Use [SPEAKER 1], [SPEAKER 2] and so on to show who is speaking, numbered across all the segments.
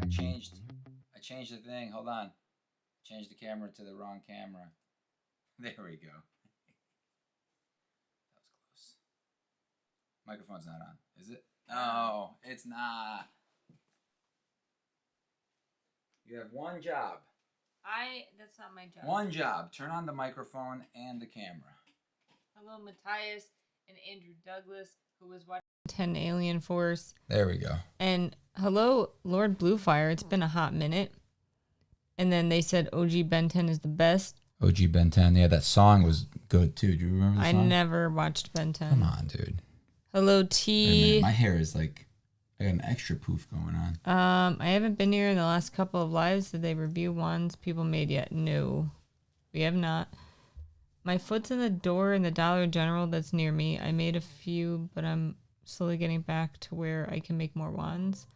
[SPEAKER 1] I changed the thing. Hold on. Changed the camera to the wrong camera. There we go. That was close. Microphone's not on, is it? No, it's not. You have one job.
[SPEAKER 2] That's not my job.
[SPEAKER 1] One job. Turn on the microphone and the camera.
[SPEAKER 2] Hello, Matthias and Andrew Douglas, who was watching 10 Alien Force.
[SPEAKER 1] There we go.
[SPEAKER 2] And hello, Lord Bluefire. It's been a hot minute. And then they said OG Ben 10 is the best.
[SPEAKER 1] OG Ben 10. Yeah, that song was good too. Do you remember the song?
[SPEAKER 2] I never watched Ben 10.
[SPEAKER 1] Come on, dude.
[SPEAKER 2] Hello, T.
[SPEAKER 1] My hair is like, I got an extra poof going on.
[SPEAKER 2] I haven't been here in the last couple of lives. Did they review ones people made yet? No, we have not. My foot's in the door in the Dollar General that's near me. I made a few, but I'm slowly getting back to where I can make more wands.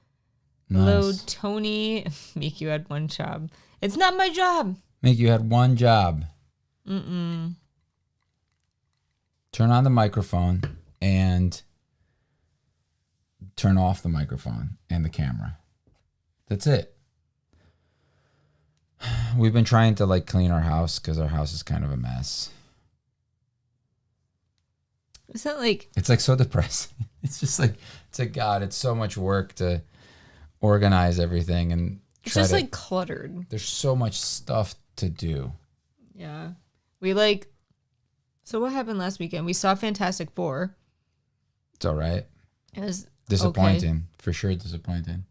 [SPEAKER 2] Nice. Hello, Tony. Meek, you had one job. It's not my job.
[SPEAKER 1] Meek, you had one job.
[SPEAKER 2] Mm-mm.
[SPEAKER 1] Turn on the microphone and turn off the microphone and the camera. That's it. We've been trying to like clean our house because our house is kind of a mess.
[SPEAKER 2] Is that like...
[SPEAKER 1] It's like so depressing. It's just like, it's like, God, it's so much work to organize everything and
[SPEAKER 2] it's just like cluttered.
[SPEAKER 1] There's so much stuff to do.
[SPEAKER 2] Yeah. We like... So what happened last weekend? We saw Fantastic Four.
[SPEAKER 1] It's all right.
[SPEAKER 2] It was
[SPEAKER 1] disappointing.
[SPEAKER 2] Okay.
[SPEAKER 1] For sure disappointing.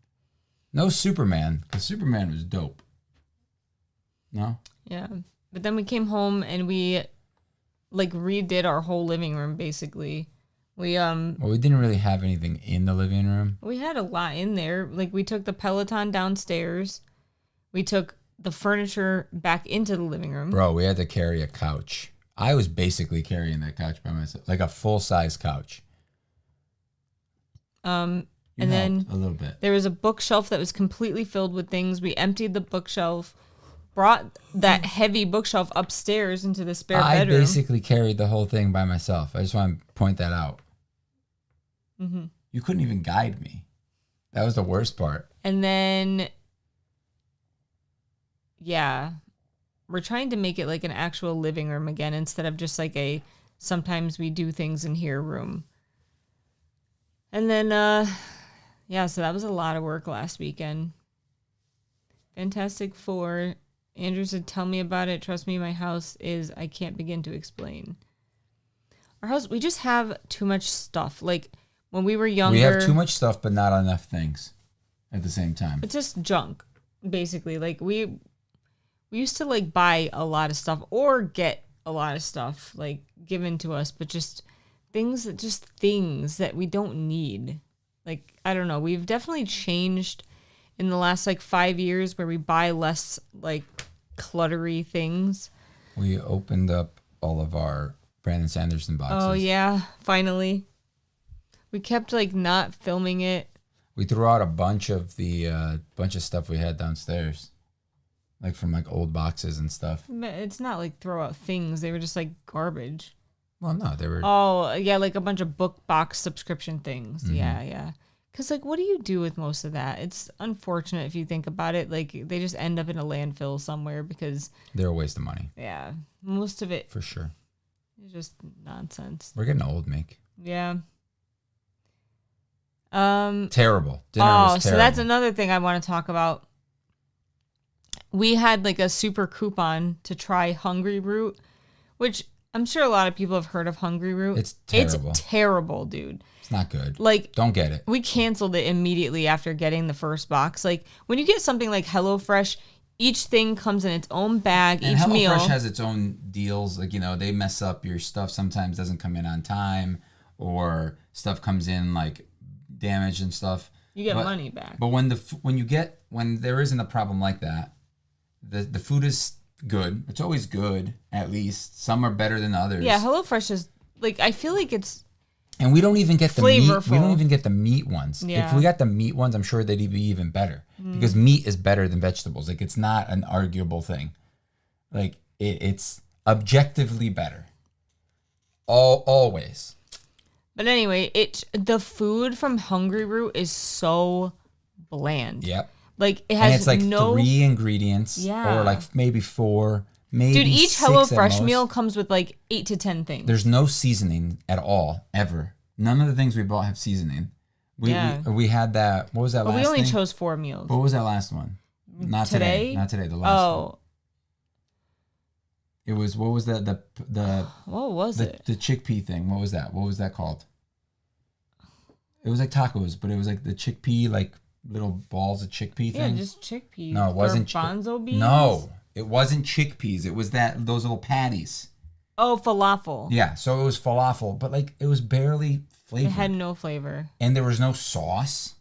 [SPEAKER 1] No Superman, because Superman was dope. No?
[SPEAKER 2] Yeah. But then we came home and we like redid our whole living room basically. Well,
[SPEAKER 1] we didn't really have anything in the living room.
[SPEAKER 2] We had a lot in there. Like we took the Peloton downstairs. We took the furniture back into the living room.
[SPEAKER 1] Bro, we had to carry a couch. I was basically carrying that couch by myself, like a full-size couch.
[SPEAKER 2] And then
[SPEAKER 1] a little bit.
[SPEAKER 2] There was a bookshelf that was completely filled with things. We emptied the bookshelf, brought that heavy bookshelf upstairs into the spare bedroom.
[SPEAKER 1] I basically carried the whole thing by myself. I just want to point that out.
[SPEAKER 2] Mm-hmm.
[SPEAKER 1] You couldn't even guide me. That was the worst part.
[SPEAKER 2] And then, yeah, we're trying to make it like an actual living room again instead of just like a sometimes we do things in here room. And then, yeah, so that was a lot of work last weekend. Fantastic Four. Andrew said, tell me about it. Trust me, my house is, I can't begin to explain. Our house, we just have too much stuff. Like, when we were younger.
[SPEAKER 1] We have too much stuff, but not enough things at the same time.
[SPEAKER 2] It's just junk, basically. Like, we used to, like, buy a lot of stuff or get a lot of stuff, like, given to us, but just things that we don't need. Like, I don't know. We've definitely changed in the last, like, 5 years where we buy less, like, cluttery things.
[SPEAKER 1] We opened up all of our Brandon Sanderson boxes.
[SPEAKER 2] Oh, yeah. Finally. We kept, like, not filming it.
[SPEAKER 1] We threw out a bunch of stuff we had downstairs. Like, from, like, old boxes and stuff.
[SPEAKER 2] It's not, like, throw out things. They were just, like, garbage.
[SPEAKER 1] Well, no, they were...
[SPEAKER 2] Oh, yeah, like a bunch of book box subscription things. Mm-hmm. Yeah. Because, like, what do you do with most of that? It's unfortunate if you think about it. Like, they just end up in a landfill somewhere because...
[SPEAKER 1] They're a waste of money.
[SPEAKER 2] Yeah. Most of it...
[SPEAKER 1] For sure.
[SPEAKER 2] It's just nonsense.
[SPEAKER 1] We're getting old, Meek.
[SPEAKER 2] Yeah.
[SPEAKER 1] Terrible. Dinner was terrible.
[SPEAKER 2] So that's another thing I want to talk about. We had, like, a super coupon to try Hungry Root, which... I'm sure a lot of people have heard of Hungry Root.
[SPEAKER 1] It's terrible.
[SPEAKER 2] It's terrible, dude.
[SPEAKER 1] It's not good.
[SPEAKER 2] Like,
[SPEAKER 1] don't get it.
[SPEAKER 2] We canceled it immediately after getting the first box. Like, when you get something like HelloFresh, each thing comes in its own bag,
[SPEAKER 1] and
[SPEAKER 2] each meal.
[SPEAKER 1] HelloFresh has its own deals. Like, you know, they mess up your stuff. Sometimes doesn't come in on time, or stuff comes in like damaged and stuff.
[SPEAKER 2] You get money back.
[SPEAKER 1] But when there isn't a problem like that, the food is good. It's always good, at least. Some are better than others.
[SPEAKER 2] Yeah, HelloFresh is, like, I feel like it's
[SPEAKER 1] and we don't even get the
[SPEAKER 2] flavorful.
[SPEAKER 1] meat. We don't even get the meat ones.
[SPEAKER 2] Yeah.
[SPEAKER 1] If we got the meat ones, I'm sure they'd be even better. Because meat is better than vegetables. Like, it's not an arguable thing. Like, it's objectively better. Always.
[SPEAKER 2] But anyway, the food from Hungry Root is so bland.
[SPEAKER 1] Yep.
[SPEAKER 2] Like it
[SPEAKER 1] And
[SPEAKER 2] has
[SPEAKER 1] it's like
[SPEAKER 2] no
[SPEAKER 1] 3 ingredients,
[SPEAKER 2] Yeah.
[SPEAKER 1] or like maybe 4, maybe
[SPEAKER 2] Dude, each
[SPEAKER 1] 6
[SPEAKER 2] Hello
[SPEAKER 1] at
[SPEAKER 2] Fresh
[SPEAKER 1] most.
[SPEAKER 2] meal comes with like 8 to 10 things.
[SPEAKER 1] There's no seasoning at all, ever. None of the things we bought have seasoning. We had that. What was that last
[SPEAKER 2] we only
[SPEAKER 1] thing?
[SPEAKER 2] chose 4 meals.
[SPEAKER 1] What was that last one? Not today. Not today. The last one. It was, what was that?
[SPEAKER 2] What was it?
[SPEAKER 1] The chickpea thing. What was that? What was that called? It was like tacos, but it was like the chickpea, like little balls of chickpea thing.
[SPEAKER 2] Yeah, just chickpeas.
[SPEAKER 1] No, it wasn't.
[SPEAKER 2] Garbanzo beans?
[SPEAKER 1] No, it wasn't chickpeas. It was those little patties.
[SPEAKER 2] Oh, falafel.
[SPEAKER 1] Yeah, so it was falafel, but like it was barely flavored.
[SPEAKER 2] It had no flavor.
[SPEAKER 1] And there was no sauce.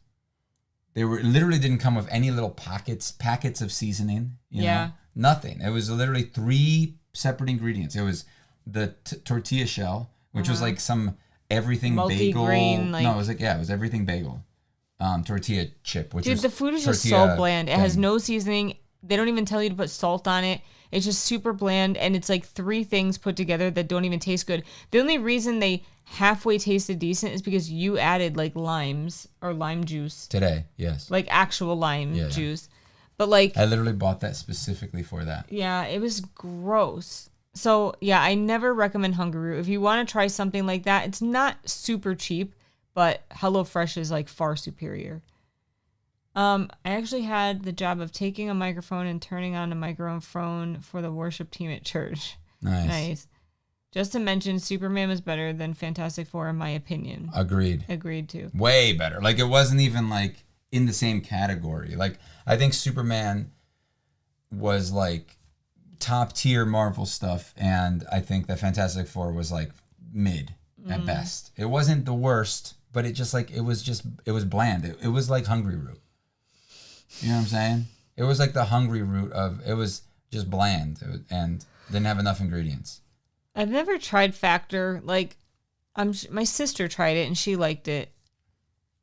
[SPEAKER 1] It literally didn't come with any little packets of seasoning. You know? Nothing. It was literally 3 separate ingredients. It was the tortilla shell, which was like some everything bagel. No, it was like, it was everything bagel. Tortilla chip, which
[SPEAKER 2] the food is just so bland. It has no seasoning. They don't even tell you to put salt on it. It's just super bland, and it's like 3 things put together that don't even taste good. The only reason they halfway tasted decent is because you added like limes or lime juice.
[SPEAKER 1] Today, yes.
[SPEAKER 2] Like actual lime juice. But like...
[SPEAKER 1] I literally bought that specifically for that.
[SPEAKER 2] Yeah, it was gross. So, yeah, I never recommend Hungry Root. If you want to try something like that, it's not super cheap, but HelloFresh is like far superior. I actually had the job of taking a microphone and turning on a microphone for the worship team at church. Nice. Just to mention, Superman was better than Fantastic Four in my opinion.
[SPEAKER 1] Agreed
[SPEAKER 2] too.
[SPEAKER 1] Way better. Like it wasn't even like in the same category. Like I think Superman was like top tier Marvel stuff, and I think the Fantastic Four was like mid at best. It wasn't the worst, but it just like it was bland. It was like Hungry Root. You know what I'm saying? It was like the Hungry Root of, it was just bland and didn't have enough ingredients.
[SPEAKER 2] I've never tried Factor. Like, my sister tried it and she liked it.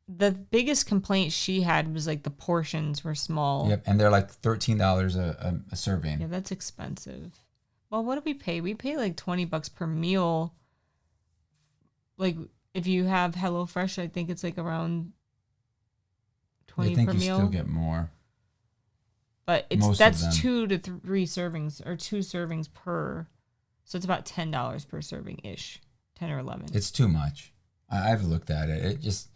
[SPEAKER 2] The biggest complaint she had was like the portions were small.
[SPEAKER 1] Yep, and they're like $13 a serving.
[SPEAKER 2] Yeah, that's expensive. Well, what do we pay? We pay like $20 per meal. Like, if you have HelloFresh, I think it's like around 20 per meal. I think you
[SPEAKER 1] still get more.
[SPEAKER 2] But that's 2 to 3 servings, or 2 servings per. So it's about $10 per serving ish, 10 or 11.
[SPEAKER 1] It's too much. I've looked at it. It just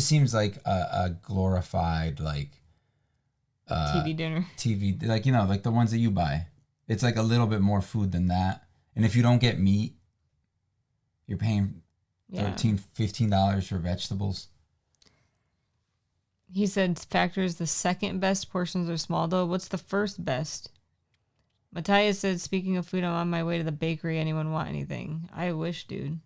[SPEAKER 1] seems like a glorified like
[SPEAKER 2] TV dinner.
[SPEAKER 1] TV, like, you know, like the ones that you buy. It's like a little bit more food than that. And if you don't get meat, you're paying $13, $15 for vegetables.
[SPEAKER 2] He said Factor is the second best. Portions are small, though. What's the first best? Matthias said, speaking of food, I'm on my way to the bakery. Anyone want anything? I wish, dude.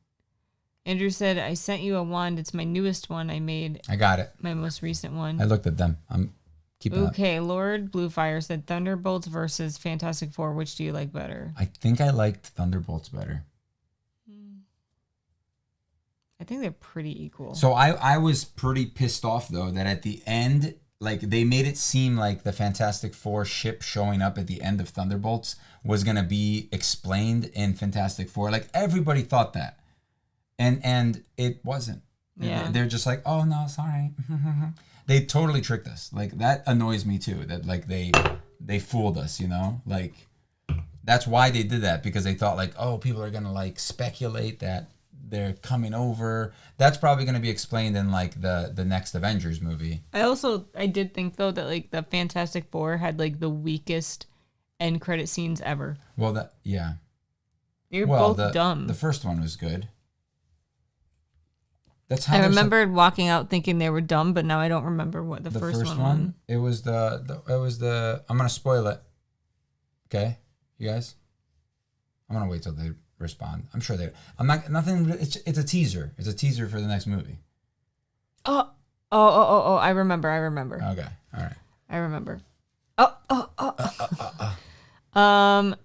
[SPEAKER 2] Andrew said, I sent you a wand. It's my newest one I made.
[SPEAKER 1] I got it.
[SPEAKER 2] My most recent one.
[SPEAKER 1] I looked at them. I'm keeping up.
[SPEAKER 2] Okay, Lord Bluefire said, Thunderbolts versus Fantastic Four. Which do you like better?
[SPEAKER 1] I think I liked Thunderbolts better.
[SPEAKER 2] I think they're pretty equal.
[SPEAKER 1] So I was pretty pissed off, though, that at the end, like, they made it seem like the Fantastic Four ship showing up at the end of Thunderbolts was going to be explained in Fantastic Four. Like, everybody thought that. And it wasn't.
[SPEAKER 2] Yeah.
[SPEAKER 1] They're just like, oh, no, sorry. They totally tricked us. Like, that annoys me, too, that, like, they fooled us, you know? Like, that's why they did that, because they thought, like, oh, people are going to, like, speculate that they're coming over. That's probably going to be explained in like the next Avengers movie. I did think though that like the Fantastic Four had like the weakest end credit scenes ever. Well, they were both dumb. The first one was good. That's how I remembered walking out thinking they were dumb, but now I don't remember what the first one. It was the I'm gonna spoil it. Okay, you guys. I'm gonna wait till they respond. I'm sure they. I'm not. Nothing. It's a teaser. It's a teaser for the next movie. Oh! I remember. Okay. All right. I remember. I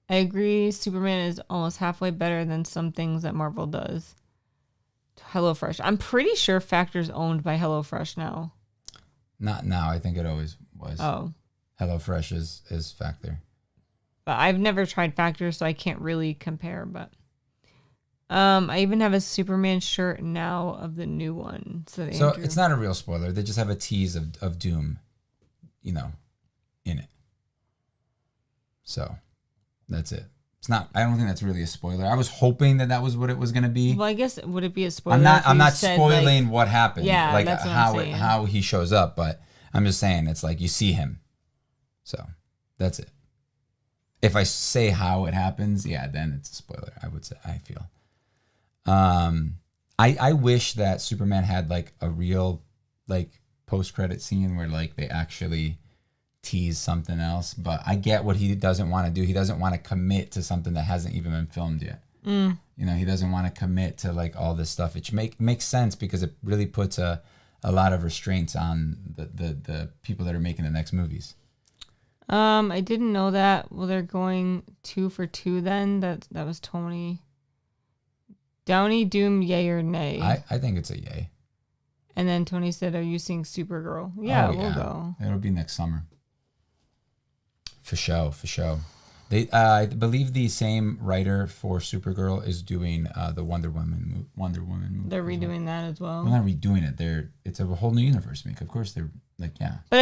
[SPEAKER 1] agree. Superman is almost halfway better than some things that Marvel does. HelloFresh. I'm pretty sure Factor's owned by HelloFresh now. Not now. I think it always was. Oh. HelloFresh is Factor. But I've never tried Factor, so I can't really compare. But I even have a Superman shirt now of the new one. So it's not a real spoiler. They just have a tease of Doom. in it. So that's it. It's not. I don't think that's really a spoiler. I was hoping that was what it was gonna be.
[SPEAKER 2] Well, I guess would it be a spoiler?
[SPEAKER 1] I'm not spoiling what happened.
[SPEAKER 2] Yeah,
[SPEAKER 1] like
[SPEAKER 2] that's what I'm saying.
[SPEAKER 1] how he shows up, but I'm just saying it's like you see him. So that's it. If I say how it happens, yeah, then it's a spoiler. I would say. I feel. I wish that Superman had like a real like post-credit scene where like they actually tease something else, but I get what he doesn't want to do. He doesn't want to commit to something that hasn't even been filmed yet. He doesn't want to commit to like all this stuff, which makes sense because it really puts a lot of restraints on the people that are making the next movies.
[SPEAKER 2] I didn't know that. Well, they're going 2 for 2 then. That was Tony. Downey, Doom, yay or nay?
[SPEAKER 1] I think it's a yay.
[SPEAKER 2] And then Tony said, are you seeing Supergirl? Yeah, we'll go.
[SPEAKER 1] It'll be next summer. For sure. They, I believe the same writer for Supergirl is doing the Wonder Woman movie.
[SPEAKER 2] They're redoing that as well.
[SPEAKER 1] They're not redoing it. It's a whole new universe, Meek. Of course, they're like, yeah.
[SPEAKER 2] But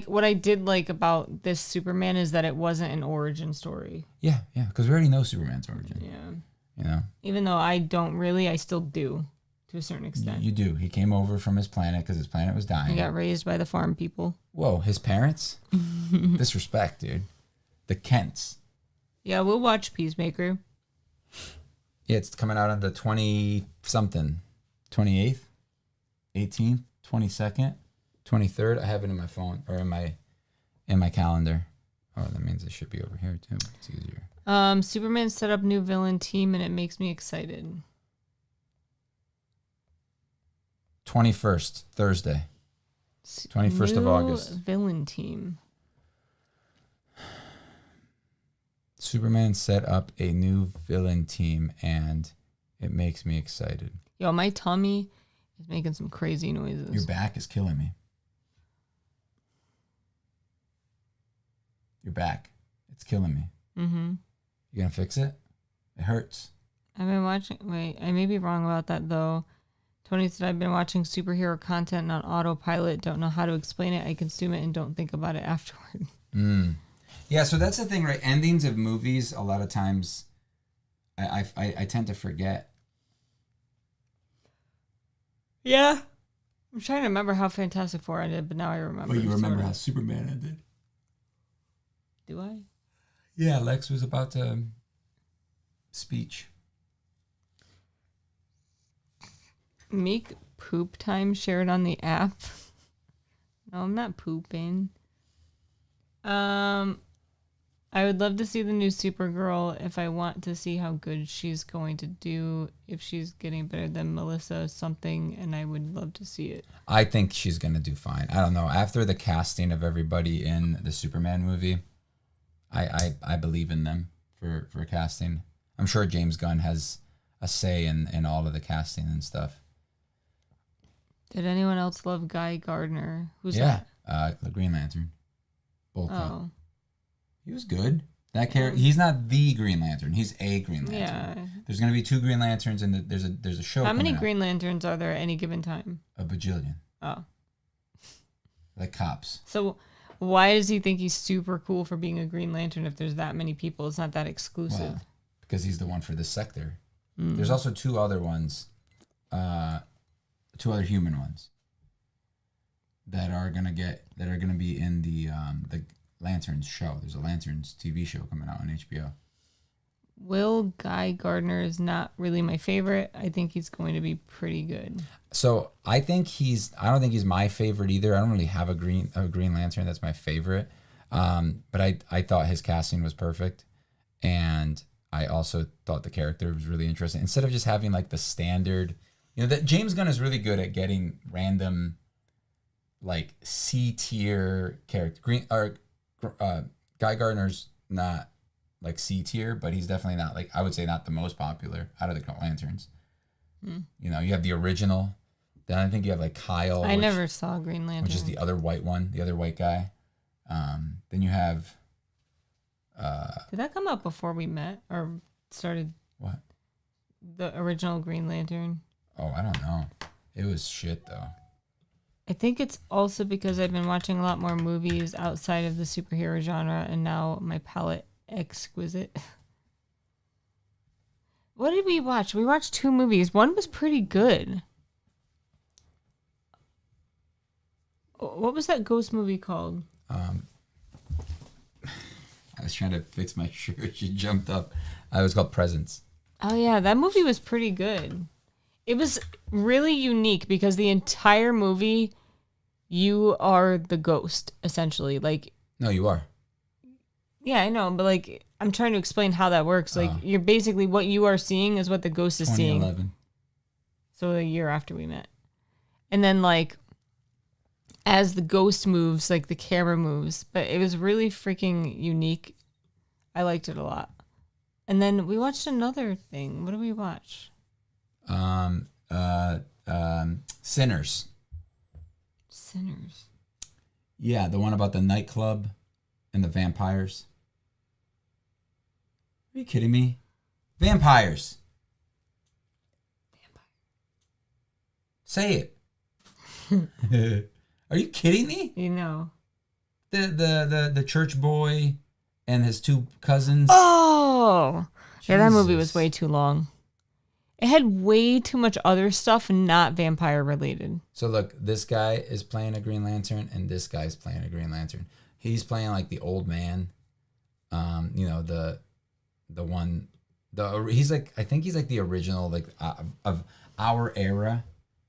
[SPEAKER 2] what I did like about this Superman is that it wasn't an origin story.
[SPEAKER 1] Yeah, because we already know Superman's origin.
[SPEAKER 2] Yeah. Even though I don't really, I still do to a certain extent.
[SPEAKER 1] You do. He came over from his planet because his planet was dying.
[SPEAKER 2] He got raised by the farm people.
[SPEAKER 1] Whoa, his parents? Disrespect, dude. The Kents.
[SPEAKER 2] Yeah, we'll watch Peacemaker.
[SPEAKER 1] Yeah, it's coming out on the 20-something. 28th? 18th? 22nd? 23rd? I have it in my phone, or in my calendar. Oh, that means it should be over here, too. It's easier.
[SPEAKER 2] Superman set up new villain team, and it makes me excited.
[SPEAKER 1] 21st, Thursday. 21st of August.
[SPEAKER 2] Villain team.
[SPEAKER 1] Superman set up a new villain team, and it makes me excited.
[SPEAKER 2] Yo, my tummy is making some crazy noises.
[SPEAKER 1] Your back is killing me. Your back. It's killing me.
[SPEAKER 2] Mm-hmm.
[SPEAKER 1] You gonna fix it? It hurts.
[SPEAKER 2] I've been watching... Wait, I may be wrong about that, though. Tony said, I've been watching superhero content on autopilot. Don't know how to explain it. I consume it and don't think about it afterward.
[SPEAKER 1] Yeah, so that's the thing, right? Endings of movies, a lot of times, I tend to forget.
[SPEAKER 2] Yeah. I'm trying to remember how Fantastic Four ended, but now I remember.
[SPEAKER 1] But you remember how Superman ended.
[SPEAKER 2] Do I?
[SPEAKER 1] Yeah, Lex was about to speech.
[SPEAKER 2] Meek poop time shared on the app. No, I'm not pooping. I would love to see the new Supergirl if I want to see how good she's going to do, if she's getting better than Melissa something, and I would love to see it.
[SPEAKER 1] I think she's going to do fine. I don't know. After the casting of everybody in the Superman movie, I believe in them for casting. I'm sure James Gunn has a say in all of the casting and stuff.
[SPEAKER 2] Did anyone else love Guy Gardner? Who's that?
[SPEAKER 1] The Green Lantern. Bowl Cut.
[SPEAKER 2] Oh.
[SPEAKER 1] He was good. That character. He's not the Green Lantern. He's a Green Lantern.
[SPEAKER 2] Yeah.
[SPEAKER 1] There's gonna be 2 Green Lanterns, and there's a show.
[SPEAKER 2] How many
[SPEAKER 1] out.
[SPEAKER 2] Green Lanterns are there at any given time?
[SPEAKER 1] A bajillion.
[SPEAKER 2] Oh.
[SPEAKER 1] Like cops.
[SPEAKER 2] So why does he think he's super cool for being a Green Lantern if there's that many people? It's not that exclusive.
[SPEAKER 1] Well, because he's the one for this sector. There's also 2 other ones, 2 other human ones that are gonna be in the Lanterns show. There's a Lanterns TV show coming out on HBO.
[SPEAKER 2] Will Guy Gardner is not really my favorite. I think he's going to be pretty good.
[SPEAKER 1] So I don't think he's my favorite either. I don't really have a Green Lantern that's my favorite. But I thought his casting was perfect. And I also thought the character was really interesting. Instead of just having like the standard, that James Gunn is really good at getting random like C tier character. Guy Gardner's not like C tier, but he's definitely not I would say not the most popular out of the Lanterns. You have the original. Then I think you have like Kyle.
[SPEAKER 2] I never saw Green Lantern,
[SPEAKER 1] which is the other white one, the other white guy. Then you have.
[SPEAKER 2] Did that come out before we met or started?
[SPEAKER 1] What?
[SPEAKER 2] The original Green Lantern.
[SPEAKER 1] Oh, I don't know. It was shit though.
[SPEAKER 2] I think it's also because I've been watching a lot more movies outside of the superhero genre, and now my palate exquisite. What did we watch? We watched 2 movies. One was pretty good. What was that ghost movie called?
[SPEAKER 1] I was trying to fix my shirt. She jumped up. It was called Presents.
[SPEAKER 2] Oh yeah, that movie was pretty good. It was really unique because the entire movie, you are the ghost, essentially. Like,
[SPEAKER 1] No, you are.
[SPEAKER 2] yeah, I know, but like, I'm trying to explain how that works. Like, you're basically, what you are seeing is what the ghost is seeing.
[SPEAKER 1] 2011.
[SPEAKER 2] So a year after we met. And then like, as the ghost moves, like the camera moves. But it was really freaking unique. I liked it a lot. And then we watched another thing. What did we watch?
[SPEAKER 1] Sinners.
[SPEAKER 2] Sinners.
[SPEAKER 1] Yeah, the one about the nightclub and the vampires. Are you kidding me? Vampires. Say it. Are you kidding me?
[SPEAKER 2] You know.
[SPEAKER 1] The church boy and his 2 cousins.
[SPEAKER 2] Oh!
[SPEAKER 1] Jesus.
[SPEAKER 2] Yeah, that movie was way too long. It had way too much other stuff not vampire related.
[SPEAKER 1] So look, this guy is playing a Green Lantern and this guy's playing a Green Lantern. He's playing like the old man. You know, the one, he's like, I think he's like the original, like of our era,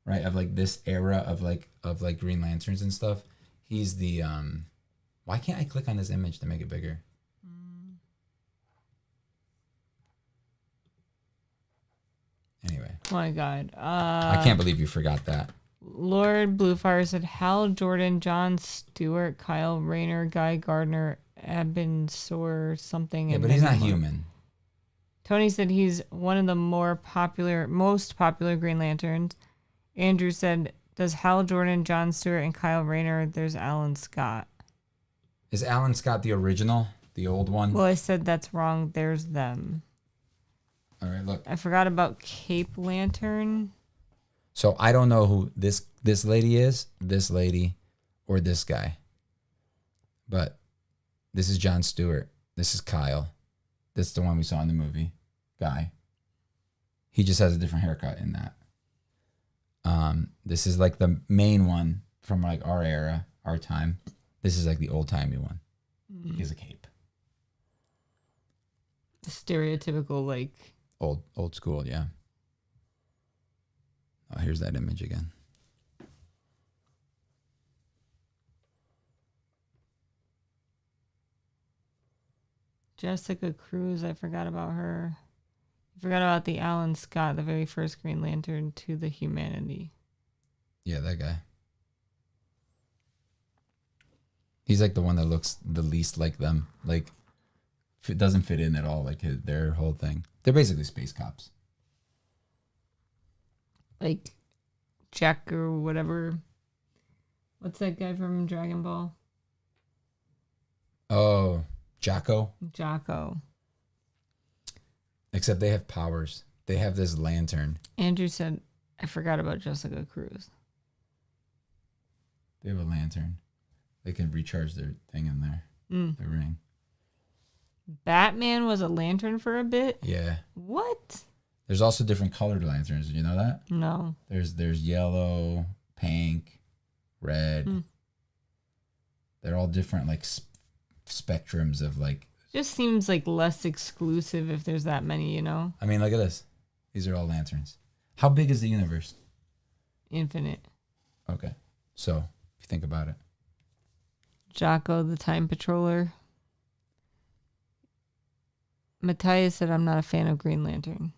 [SPEAKER 1] right? Of like this era of like Green Lanterns and stuff. He's the, why can't I click on this image to make it bigger? Anyway.
[SPEAKER 2] Oh my God.
[SPEAKER 1] I can't believe you forgot that.
[SPEAKER 2] Lord Bluefire said Hal Jordan, John Stewart, Kyle Rayner, Guy Gardner, Eben Soar, something.
[SPEAKER 1] Yeah,
[SPEAKER 2] and
[SPEAKER 1] but he's not
[SPEAKER 2] many more.
[SPEAKER 1] human.
[SPEAKER 2] Tony said he's one of the most popular Green Lanterns. Andrew said, does Hal Jordan, John Stewart, and Kyle Rayner, there's Alan Scott.
[SPEAKER 1] Is Alan Scott the original? The old one?
[SPEAKER 2] Well, I said that's wrong. There's them.
[SPEAKER 1] All right, look.
[SPEAKER 2] I forgot about Cape Lantern.
[SPEAKER 1] So I don't know who this lady is, this lady, or this guy. But this is John Stewart. This is Kyle. This is the one we saw in the movie. Guy. He just has a different haircut in that. This is like the main one from like our era, our time. This is like the old-timey one. He has a cape.
[SPEAKER 2] Stereotypical, like...
[SPEAKER 1] Old school, yeah. Oh, here's that image again.
[SPEAKER 2] Jessica Cruz, I forgot about her. I forgot about the Alan Scott, the very first Green Lantern to the humanity.
[SPEAKER 1] Yeah, that guy. He's like the one that looks the least like them. Like, it doesn't fit in at all. Like their whole thing. They're basically space cops.
[SPEAKER 2] Like Jack or whatever. What's that guy from Dragon Ball?
[SPEAKER 1] Oh, Jocko.
[SPEAKER 2] Jocko.
[SPEAKER 1] Except they have powers. They have this lantern.
[SPEAKER 2] Andrew said, I forgot about Jessica Cruz.
[SPEAKER 1] They have a lantern. They can recharge their thing in there. Their ring.
[SPEAKER 2] Batman was a lantern for a bit?
[SPEAKER 1] Yeah.
[SPEAKER 2] What?
[SPEAKER 1] There's also different colored lanterns. Did you know that?
[SPEAKER 2] No.
[SPEAKER 1] There's yellow, pink, red. They're all different like spectrums of like.
[SPEAKER 2] Just seems like less exclusive if there's that many, you know?
[SPEAKER 1] I mean, look at this. These are all lanterns. How big is the universe?
[SPEAKER 2] Infinite.
[SPEAKER 1] Okay. So, if you think about it.
[SPEAKER 2] Jocko, the Time Patroller. Matthias said, I'm not a fan of Green Lantern.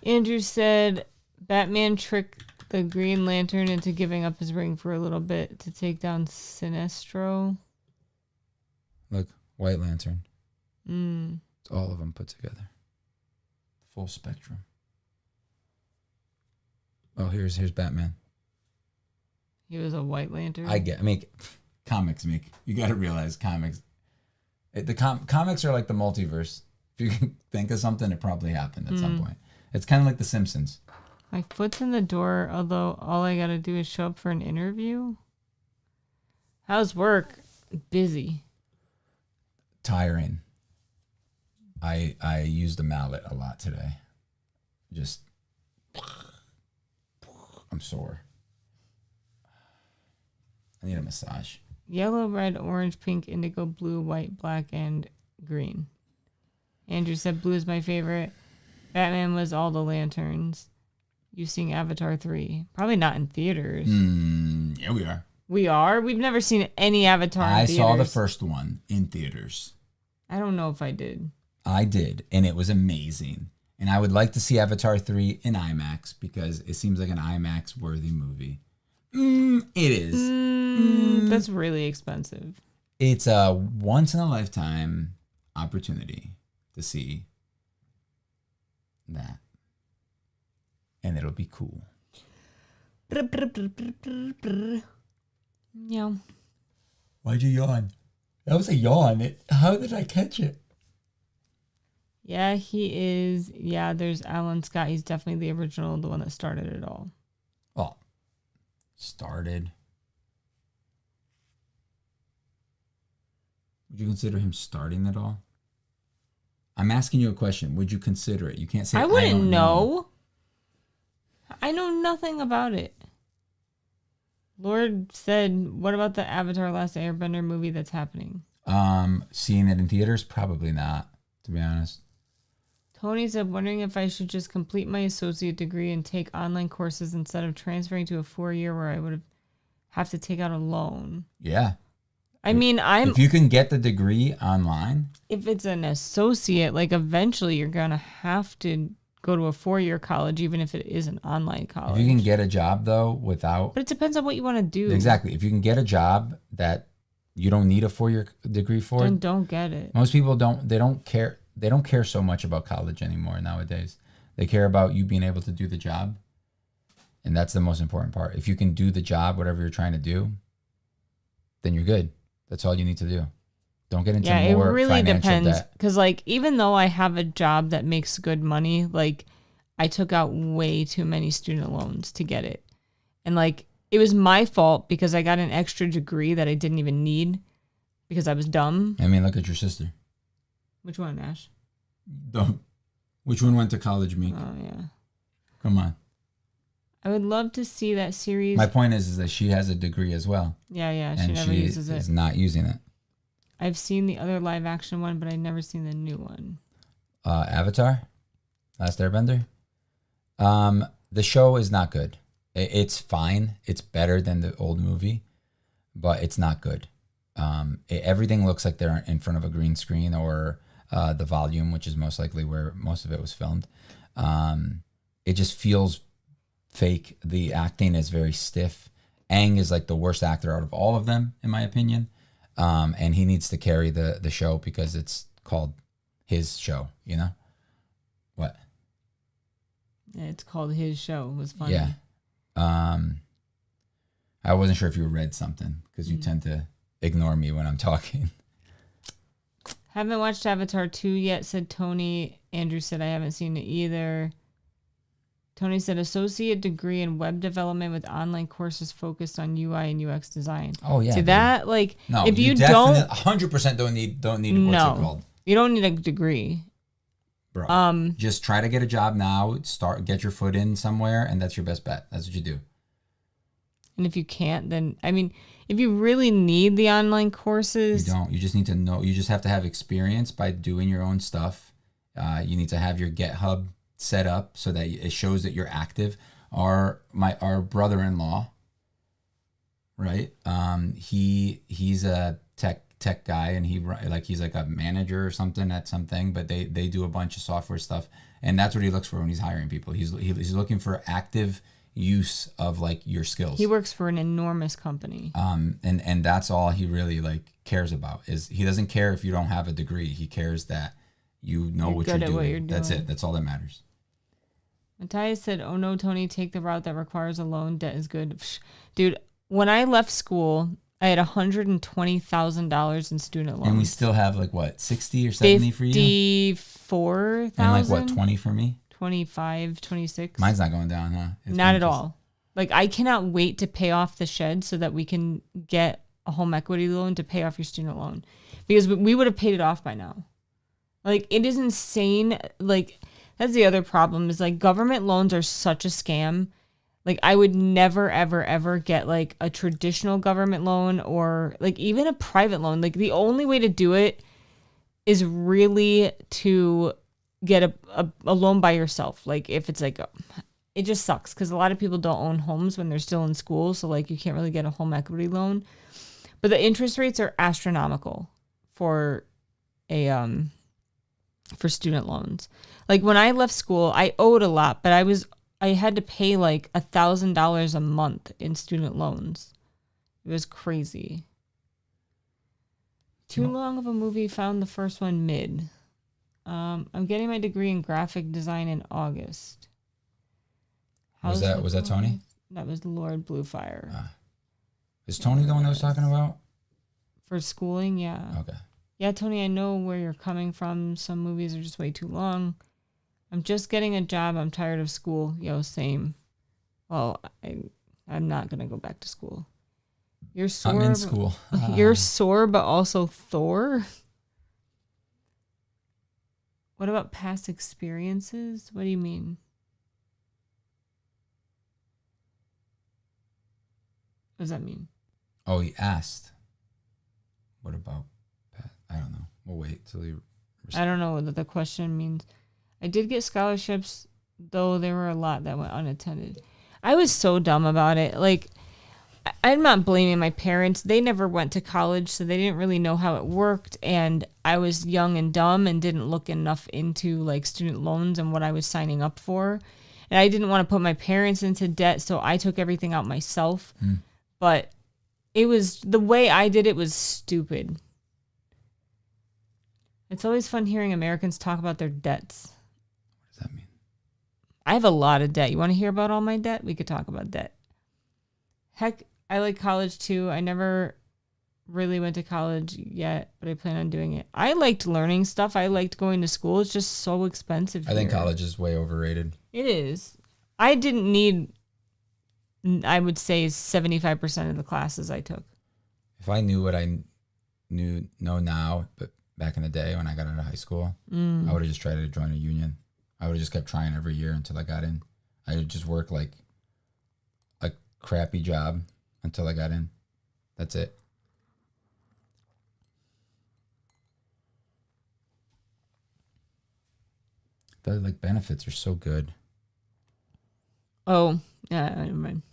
[SPEAKER 2] Andrew said, Batman tricked the Green Lantern into giving up his ring for a little bit to take down Sinestro.
[SPEAKER 1] Look, White Lantern. It's all of them put together. Full spectrum. Oh, here's Batman.
[SPEAKER 2] He was a White Lantern.
[SPEAKER 1] I mean, comics, Meek. You got to realize comics. Comics are like the multiverse. If you can think of something, it probably happened at some point. It's kind of like The Simpsons.
[SPEAKER 2] My foot's in the door, although all I gotta do is show up for an interview. How's work? Busy.
[SPEAKER 1] Tiring. I used a mallet a lot today. Just, I'm sore. I need a massage.
[SPEAKER 2] Yellow, red, orange, pink, indigo, blue, white, black, and green. Andrew said blue is my favorite. Batman was all the lanterns. You seeing Avatar 3? Probably not in theaters.
[SPEAKER 1] Yeah, we are.
[SPEAKER 2] We are? We've never seen any Avatar in theaters.
[SPEAKER 1] I saw the first one in theaters.
[SPEAKER 2] I don't know if I did.
[SPEAKER 1] I did, and it was amazing. And I would like to see Avatar 3 in IMAX because it seems like an IMAX-worthy movie. It is.
[SPEAKER 2] That's really expensive.
[SPEAKER 1] It's a once-in-a-lifetime opportunity to see that. And it'll be cool.
[SPEAKER 2] Yeah.
[SPEAKER 1] Why'd you yawn? That was a yawn. How did I catch it?
[SPEAKER 2] Yeah, he is. Yeah, there's Alan Scott. He's definitely the original, the one that started it all.
[SPEAKER 1] Oh, started. Would you consider him starting it all? I'm asking you a question. Would you consider it? You can't say
[SPEAKER 2] I wouldn't
[SPEAKER 1] don't know.
[SPEAKER 2] I know nothing about it. Lord said, what about the Avatar Last Airbender movie that's happening?
[SPEAKER 1] Seeing it in theaters? Probably not, to be honest.
[SPEAKER 2] Tony said, wondering if I should just complete my associate degree and take online courses instead of transferring to a 4-year where I would have to take out a loan.
[SPEAKER 1] Yeah.
[SPEAKER 2] I mean,
[SPEAKER 1] if you can get the degree online.
[SPEAKER 2] If it's an associate, like eventually you're going to have to go to a 4-year college, even if it is an online college.
[SPEAKER 1] If you can get a job, though, without...
[SPEAKER 2] But it depends on what you want to do.
[SPEAKER 1] Exactly. If you can get a job that you don't need a 4-year degree for...
[SPEAKER 2] Then don't get it.
[SPEAKER 1] Most people don't care. They don't care so much about college anymore nowadays. They care about you being able to do the job. And that's the most important part. If you can do the job, whatever you're trying to do, then you're good. That's all you need to do. Don't get into more
[SPEAKER 2] it really
[SPEAKER 1] financial
[SPEAKER 2] depends.
[SPEAKER 1] debt.
[SPEAKER 2] Because, like, even though I have a job that makes good money, like, I took out way too many student loans to get it. And, like, it was my fault because I got an extra degree that I didn't even need because I was dumb.
[SPEAKER 1] I mean, look at your sister.
[SPEAKER 2] Which one, Ash?
[SPEAKER 1] Which one went to college, Meek?
[SPEAKER 2] Oh, yeah.
[SPEAKER 1] Come on.
[SPEAKER 2] I would love to see that series.
[SPEAKER 1] My point is that she has a degree as well.
[SPEAKER 2] Yeah. She never uses it.
[SPEAKER 1] And she is not using it.
[SPEAKER 2] I've seen the other live action one, but I've never seen the new one.
[SPEAKER 1] Avatar? Last Airbender? The show is not good. It's fine. It's better than the old movie, but it's not good. Everything looks like they're in front of a green screen or the volume, which is most likely where most of it was filmed. It just feels fake. The acting is very stiff. Aang is like the worst actor out of all of them, in my opinion. And he needs to carry the show because it's called his show, you know? What?
[SPEAKER 2] It's called His Show. It was funny.
[SPEAKER 1] Yeah. I wasn't sure if you read something because you tend to ignore me when I'm talking.
[SPEAKER 2] Haven't watched Avatar 2 yet, said Tony. Andrew said I haven't seen it either. Tony said associate degree in web development with online courses focused on UI and UX design.
[SPEAKER 1] Oh yeah.
[SPEAKER 2] See that? Like,
[SPEAKER 1] no,
[SPEAKER 2] if you
[SPEAKER 1] don't,
[SPEAKER 2] don't
[SPEAKER 1] 100% don't need what's it called?
[SPEAKER 2] You don't need a degree.
[SPEAKER 1] Bro. Just try to get a job now, get your foot in somewhere, and that's your best bet. That's what you do.
[SPEAKER 2] And if you can't, then I mean, if you really need the online courses,
[SPEAKER 1] you don't. You just need to know. You just have to have experience by doing your own stuff. You need to have your GitHub set up so that it shows that you're active. Our brother-in-law, right? He's a tech guy, and he's like a manager or something at something. But they do a bunch of software stuff, and that's what he looks for when he's hiring people. He's looking for active use of like your skills.
[SPEAKER 2] He works for an enormous company.
[SPEAKER 1] And that's all he really like cares about is he doesn't care if you don't have a degree. He cares that you know what you're doing. That's it. That's all that matters.
[SPEAKER 2] Matthias said, "Oh no, Tony, take the route that requires a loan. Debt is good." Dude, when I left school, I had $120,000 in student loans.
[SPEAKER 1] And we still have like what, 60 or 70 for you?
[SPEAKER 2] 54,000.
[SPEAKER 1] And like what, 20 for me?
[SPEAKER 2] 25, 26.
[SPEAKER 1] Mine's not going down, huh?
[SPEAKER 2] Not at all. Like, I cannot wait to pay off the shed so that we can get a home equity loan to pay off your student loan, because we would have paid it off by now. Like, it is insane. Like, that's the other problem is, like, government loans are such a scam. Like, I would never, ever, ever get, like, a traditional government loan or, like, even a private loan. Like, the only way to do it is really to get a loan by yourself. Like, if it's, like, it just sucks because a lot of people don't own homes when they're still in school. So, like, you can't really get a home equity loan. But the interest rates are astronomical for for student loans. Like, when I left school, I owed a lot, but I had to pay like $1,000 a month in student loans. It was crazy. Too long of a movie, found the first one mid. I'm getting my degree in graphic design in August.
[SPEAKER 1] Was that Tony?
[SPEAKER 2] That was Lord Bluefire.
[SPEAKER 1] Is Tony the one that was talking about?
[SPEAKER 2] For schooling, yeah.
[SPEAKER 1] Okay.
[SPEAKER 2] Yeah, Tony, I know where you're coming from. Some movies are just way too long. I'm just getting a job. I'm tired of school. Yo, same. Well, I'm not going to go back to school. You're sore.
[SPEAKER 1] I'm in school.
[SPEAKER 2] You're sore, but also Thor? What about past experiences? What do you mean? What does that mean?
[SPEAKER 1] Oh, he asked. What about Pat? I don't know. We'll wait till he...
[SPEAKER 2] I don't know what the question means. I did get scholarships, though there were a lot that went unattended. I was so dumb about it. Like, I'm not blaming my parents. They never went to college, so they didn't really know how it worked. And I was young and dumb and didn't look enough into, like, student loans and what I was signing up for. And I didn't want to put my parents into debt, so I took everything out myself. But it was, the way I did it was stupid. It's always fun hearing Americans talk about their debts.
[SPEAKER 1] What does that mean?
[SPEAKER 2] I have a lot of debt. You want to hear about all my debt? We could talk about debt. Heck, I like college too. I never really went to college yet, but I plan on doing it. I liked learning stuff. I liked going to school. It's just so expensive
[SPEAKER 1] I think college is way overrated.
[SPEAKER 2] It is. I didn't need, I would say, 75% of the classes I took.
[SPEAKER 1] If I knew what I know now, but back in the day when I got out of high school, I would have just tried to join a union. I would have just kept trying every year until I got in. I would just work like a crappy job until I got in. That's it. The like benefits are so good.
[SPEAKER 2] Oh, yeah, never mind.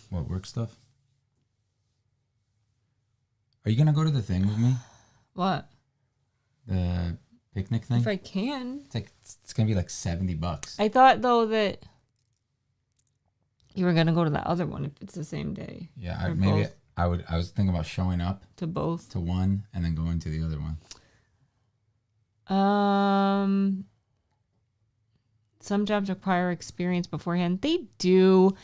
[SPEAKER 1] What, work stuff? Are you gonna go to the thing with me?
[SPEAKER 2] What?
[SPEAKER 1] The picnic thing?
[SPEAKER 2] If I can.
[SPEAKER 1] It's gonna be like $70.
[SPEAKER 2] I thought though that you were gonna go to the other one if it's the same day.
[SPEAKER 1] Yeah,
[SPEAKER 2] Or
[SPEAKER 1] I was thinking about showing up
[SPEAKER 2] to both.
[SPEAKER 1] to one and then going to the other one.
[SPEAKER 2] Some jobs require experience beforehand. They do,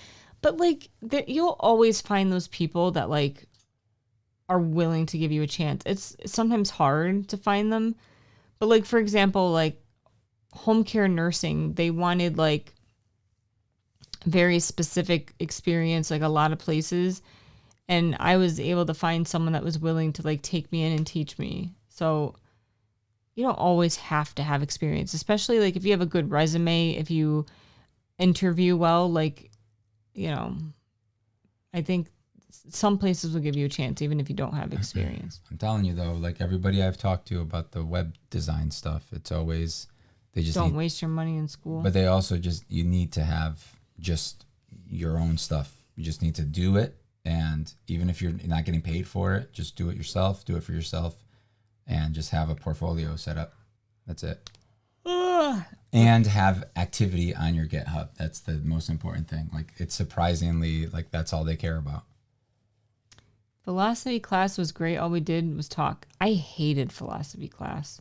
[SPEAKER 2] but like you'll always find those people that like are willing to give you a chance. It's sometimes hard to find them, but like for example, like home care nursing, they wanted like very specific experience, like a lot of places, and I was able to find someone that was willing to like take me in and teach me. So you don't always have to have experience, especially like if you have a good resume, if you interview well, like, you know, I think some places will give you a chance even if you don't have experience.
[SPEAKER 1] I'm telling you though, like everybody I've talked to about the web design stuff, it's always, they just
[SPEAKER 2] don't waste your money in school.
[SPEAKER 1] But they also you need to have just your own stuff. You just need to do it. And even if you're not getting paid for it, just do it yourself, do it for yourself. And just have a portfolio set up. That's it. And have activity on your GitHub. That's the most important thing. Like, it's surprisingly, like, that's all they care about.
[SPEAKER 2] Philosophy class was great. All we did was talk. I hated philosophy class.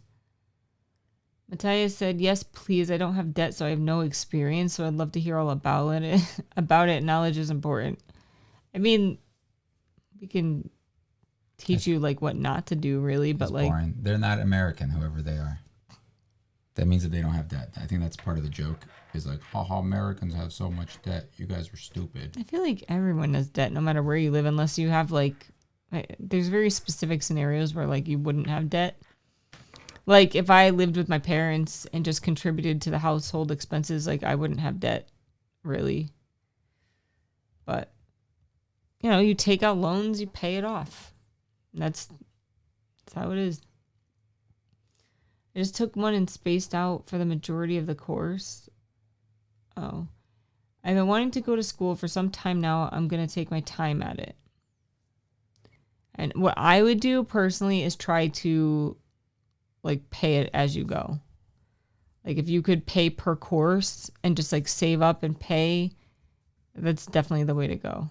[SPEAKER 2] Matthias said, yes, please. I don't have debt, so I have no experience. So I'd love to hear all about it. About it. Knowledge is important. I mean, we can teach you like what not to do really, but like
[SPEAKER 1] boring. They're not American, whoever they are. That means that they don't have debt. I think that's part of the joke. Is like, haha, Americans have so much debt. You guys are stupid.
[SPEAKER 2] I feel like everyone has debt no matter where you live, unless you have there's very specific scenarios where like you wouldn't have debt. Like if I lived with my parents and just contributed to the household expenses, like I wouldn't have debt really. But you take out loans, you pay it off. That's how it is. I just took one and spaced out for the majority of the course. Oh. I've been wanting to go to school for some time now. I'm going to take my time at it. And what I would do personally is try to like pay it as you go. Like if you could pay per course and just like save up and pay, that's definitely the way to go.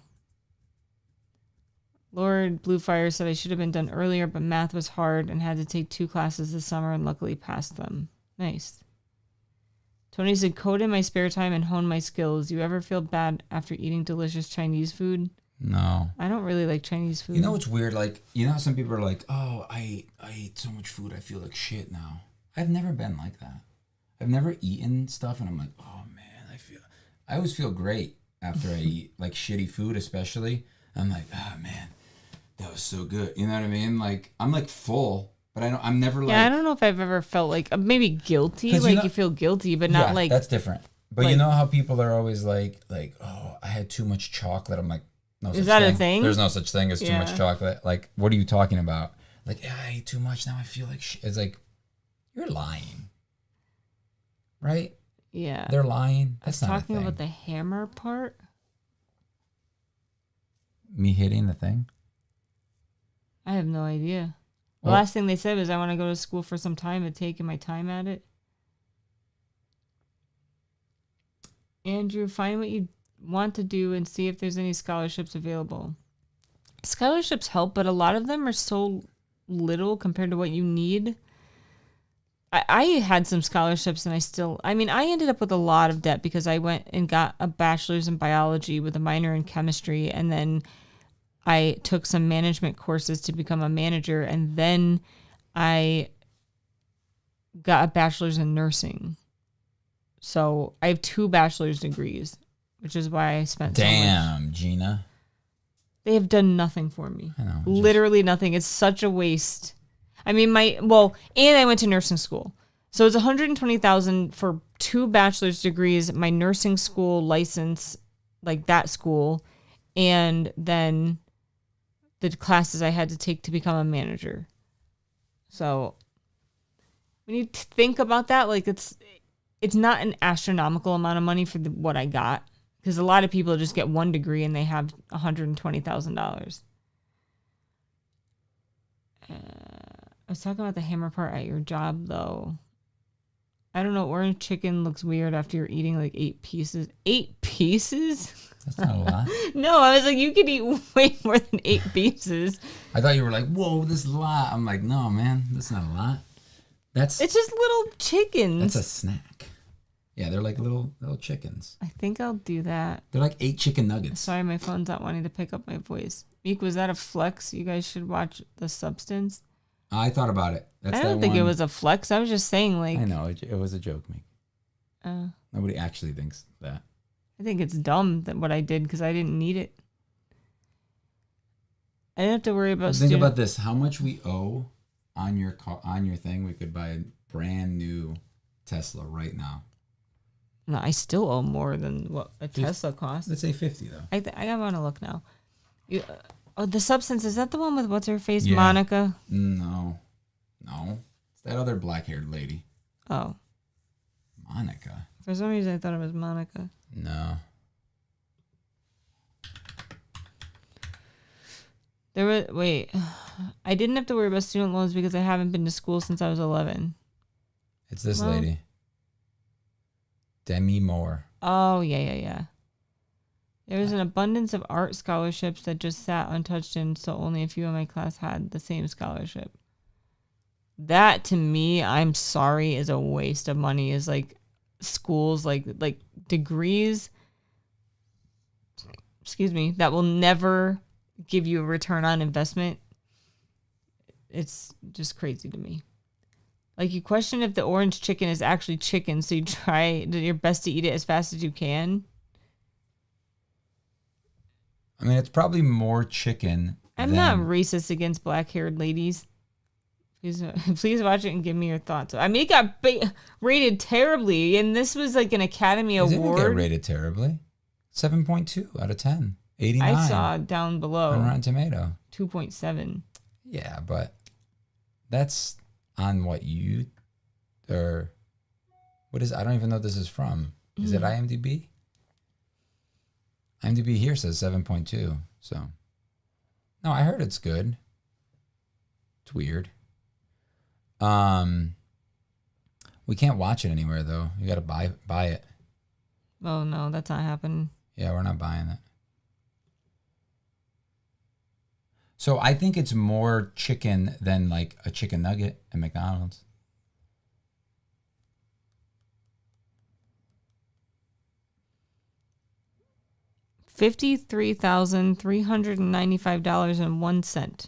[SPEAKER 2] Lord Bluefire said I should have been done earlier, but math was hard and had to take 2 classes this summer and luckily passed them. Nice. Tony said, code in my spare time and hone my skills. You ever feel bad after eating delicious Chinese food?
[SPEAKER 1] No.
[SPEAKER 2] I don't really like Chinese food.
[SPEAKER 1] You know what's weird? Like, how some people are like, oh, I ate so much food, I feel like shit now. I've never been like that. I've never eaten stuff and I'm like, oh man, I always feel great after I eat like shitty food, especially. I'm like, oh man, that was so good. You know what I mean? Like, I'm like full, but I'm never like.
[SPEAKER 2] Yeah, I don't know if I've ever felt like maybe guilty. Like you feel guilty, but not like.
[SPEAKER 1] That's different. But like, you know how people are always like, oh, I had too much chocolate. I'm like, no such thing. Is that a thing? There's no such thing as too much chocolate. Like, what are you talking about? Like, yeah, I ate too much. Now I feel like shit. It's like, you're lying. Right?
[SPEAKER 2] Yeah.
[SPEAKER 1] They're lying. That's not a thing.
[SPEAKER 2] Talking about the hammer part.
[SPEAKER 1] Me hitting the thing?
[SPEAKER 2] I have no idea. The last thing they said was I want to go to school for some time and taking my time at it. Andrew, find what you want to do and see if there's any scholarships available. Scholarships help, but a lot of them are so little compared to what you need. I had some scholarships and I ended up with a lot of debt because I went and got a bachelor's in biology with a minor in chemistry, and then I took some management courses to become a manager, and then I got a bachelor's in nursing. So I have 2 bachelor's degrees, which is why I spent so much.
[SPEAKER 1] Damn, Gina.
[SPEAKER 2] They have done nothing for me.
[SPEAKER 1] I know.
[SPEAKER 2] Literally nothing. It's such a waste. I mean, and I went to nursing school. So it's $120,000 for 2 bachelor's degrees, my nursing school license, like that school, and then the classes I had to take to become a manager. So when you think about that, like it's not an astronomical amount of money for what I got, because a lot of people just get 1 degree and they have $120,000. I was talking about the hammer part at your job, though. I don't know. Orange chicken looks weird after you're eating like 8 pieces. 8 pieces?
[SPEAKER 1] That's not a lot.
[SPEAKER 2] No, I was like, you could eat way more than 8 pieces.
[SPEAKER 1] I thought you were like, whoa, this is a lot. I'm like, no, man, that's not a lot. It's
[SPEAKER 2] just little chickens.
[SPEAKER 1] That's a snack. Yeah, they're like little chickens.
[SPEAKER 2] I think I'll do that.
[SPEAKER 1] They're like 8 chicken nuggets.
[SPEAKER 2] Sorry, my phone's not wanting to pick up my voice. Meek, was that a flex? You guys should watch The Substance.
[SPEAKER 1] I thought about it.
[SPEAKER 2] I don't think it was a flex. I was just saying, like.
[SPEAKER 1] I know it was a joke, Meek. Nobody actually thinks that.
[SPEAKER 2] I think it's dumb that what I did because I didn't need it. I didn't have to worry about.
[SPEAKER 1] Think about this: how much we owe on your thing. We could buy a brand new Tesla right now.
[SPEAKER 2] No, I still owe more than what a Tesla costs.
[SPEAKER 1] Let's say 50 though.
[SPEAKER 2] I want to look now. The Substance, is that the one with what's her face, yeah. Monica?
[SPEAKER 1] No, it's that other black-haired lady.
[SPEAKER 2] Oh,
[SPEAKER 1] Monica.
[SPEAKER 2] For some reason, I thought it was Monica.
[SPEAKER 1] No.
[SPEAKER 2] I didn't have to worry about student loans because I haven't been to school since I was 11.
[SPEAKER 1] It's this lady. Demi Moore.
[SPEAKER 2] Oh, yeah. There was an abundance of art scholarships that just sat untouched, and so only a few in my class had the same scholarship. That, to me, I'm sorry, is a waste of money. Is like schools, like degrees, that will never give you a return on investment. It's just crazy to me. Like, you question if the orange chicken is actually chicken, so you try your best to eat it as fast as you can.
[SPEAKER 1] I mean, it's probably more chicken.
[SPEAKER 2] I'm not racist against black-haired ladies. Please watch it and give me your thoughts. I mean, it got rated terribly, and this was like an Academy Award.
[SPEAKER 1] It didn't get rated terribly. 7.2 out of 10. 89.
[SPEAKER 2] I saw down below.
[SPEAKER 1] On Rotten Tomato.
[SPEAKER 2] 2.7.
[SPEAKER 1] Yeah, but that's on what or what is, I don't even know what this is from. Is it IMDb? IMDb here says 7.2. So, no, I heard it's good. It's weird. We can't watch it anywhere though. You got to buy it.
[SPEAKER 2] Oh no, that's not happening.
[SPEAKER 1] Yeah, we're not buying it. So I think it's more chicken than like a chicken nugget at McDonald's.
[SPEAKER 2] $53,395.01.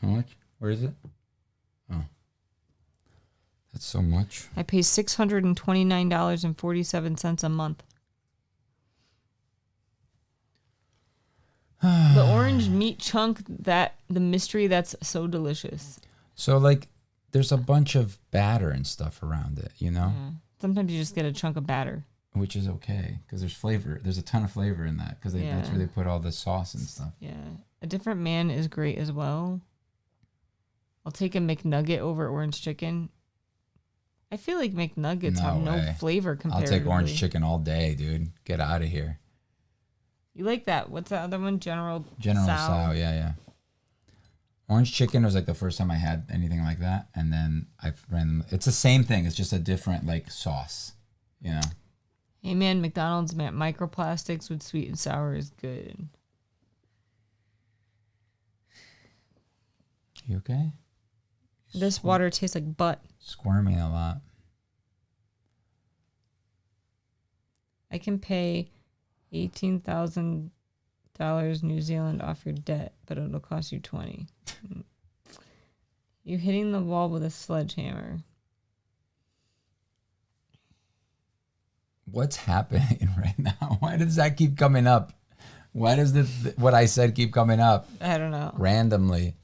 [SPEAKER 1] How much? Where is it? Oh. That's so much.
[SPEAKER 2] I pay $629.47 a month. The orange meat chunk, the mystery, that's so delicious.
[SPEAKER 1] So like there's a bunch of batter and stuff around it, you know?
[SPEAKER 2] Yeah. Sometimes you just get a chunk of batter.
[SPEAKER 1] Which is okay because there's flavor. There's a ton of flavor in that because that's where they put all the sauce and stuff.
[SPEAKER 2] Yeah. A different man is great as well. I'll take a McNugget over orange chicken. I feel like McNuggets have no flavor comparatively.
[SPEAKER 1] I'll take orange chicken all day, dude. Get out of here.
[SPEAKER 2] You like that? What's the other one? General
[SPEAKER 1] Tso, yeah. Orange chicken was like the first time I had anything like that, and then it's the same thing. It's just a different like sauce, you know.
[SPEAKER 2] Hey man, McDonald's microplastics with sweet and sour is good.
[SPEAKER 1] You okay?
[SPEAKER 2] This water tastes like butt.
[SPEAKER 1] Squirming a lot.
[SPEAKER 2] I can pay $18,000 New Zealand off your debt, but it'll cost you 20. You hitting the wall with a sledgehammer.
[SPEAKER 1] What's happening right now? Why does that keep coming up? Why does what I said keep coming up?
[SPEAKER 2] I don't know.
[SPEAKER 1] Randomly.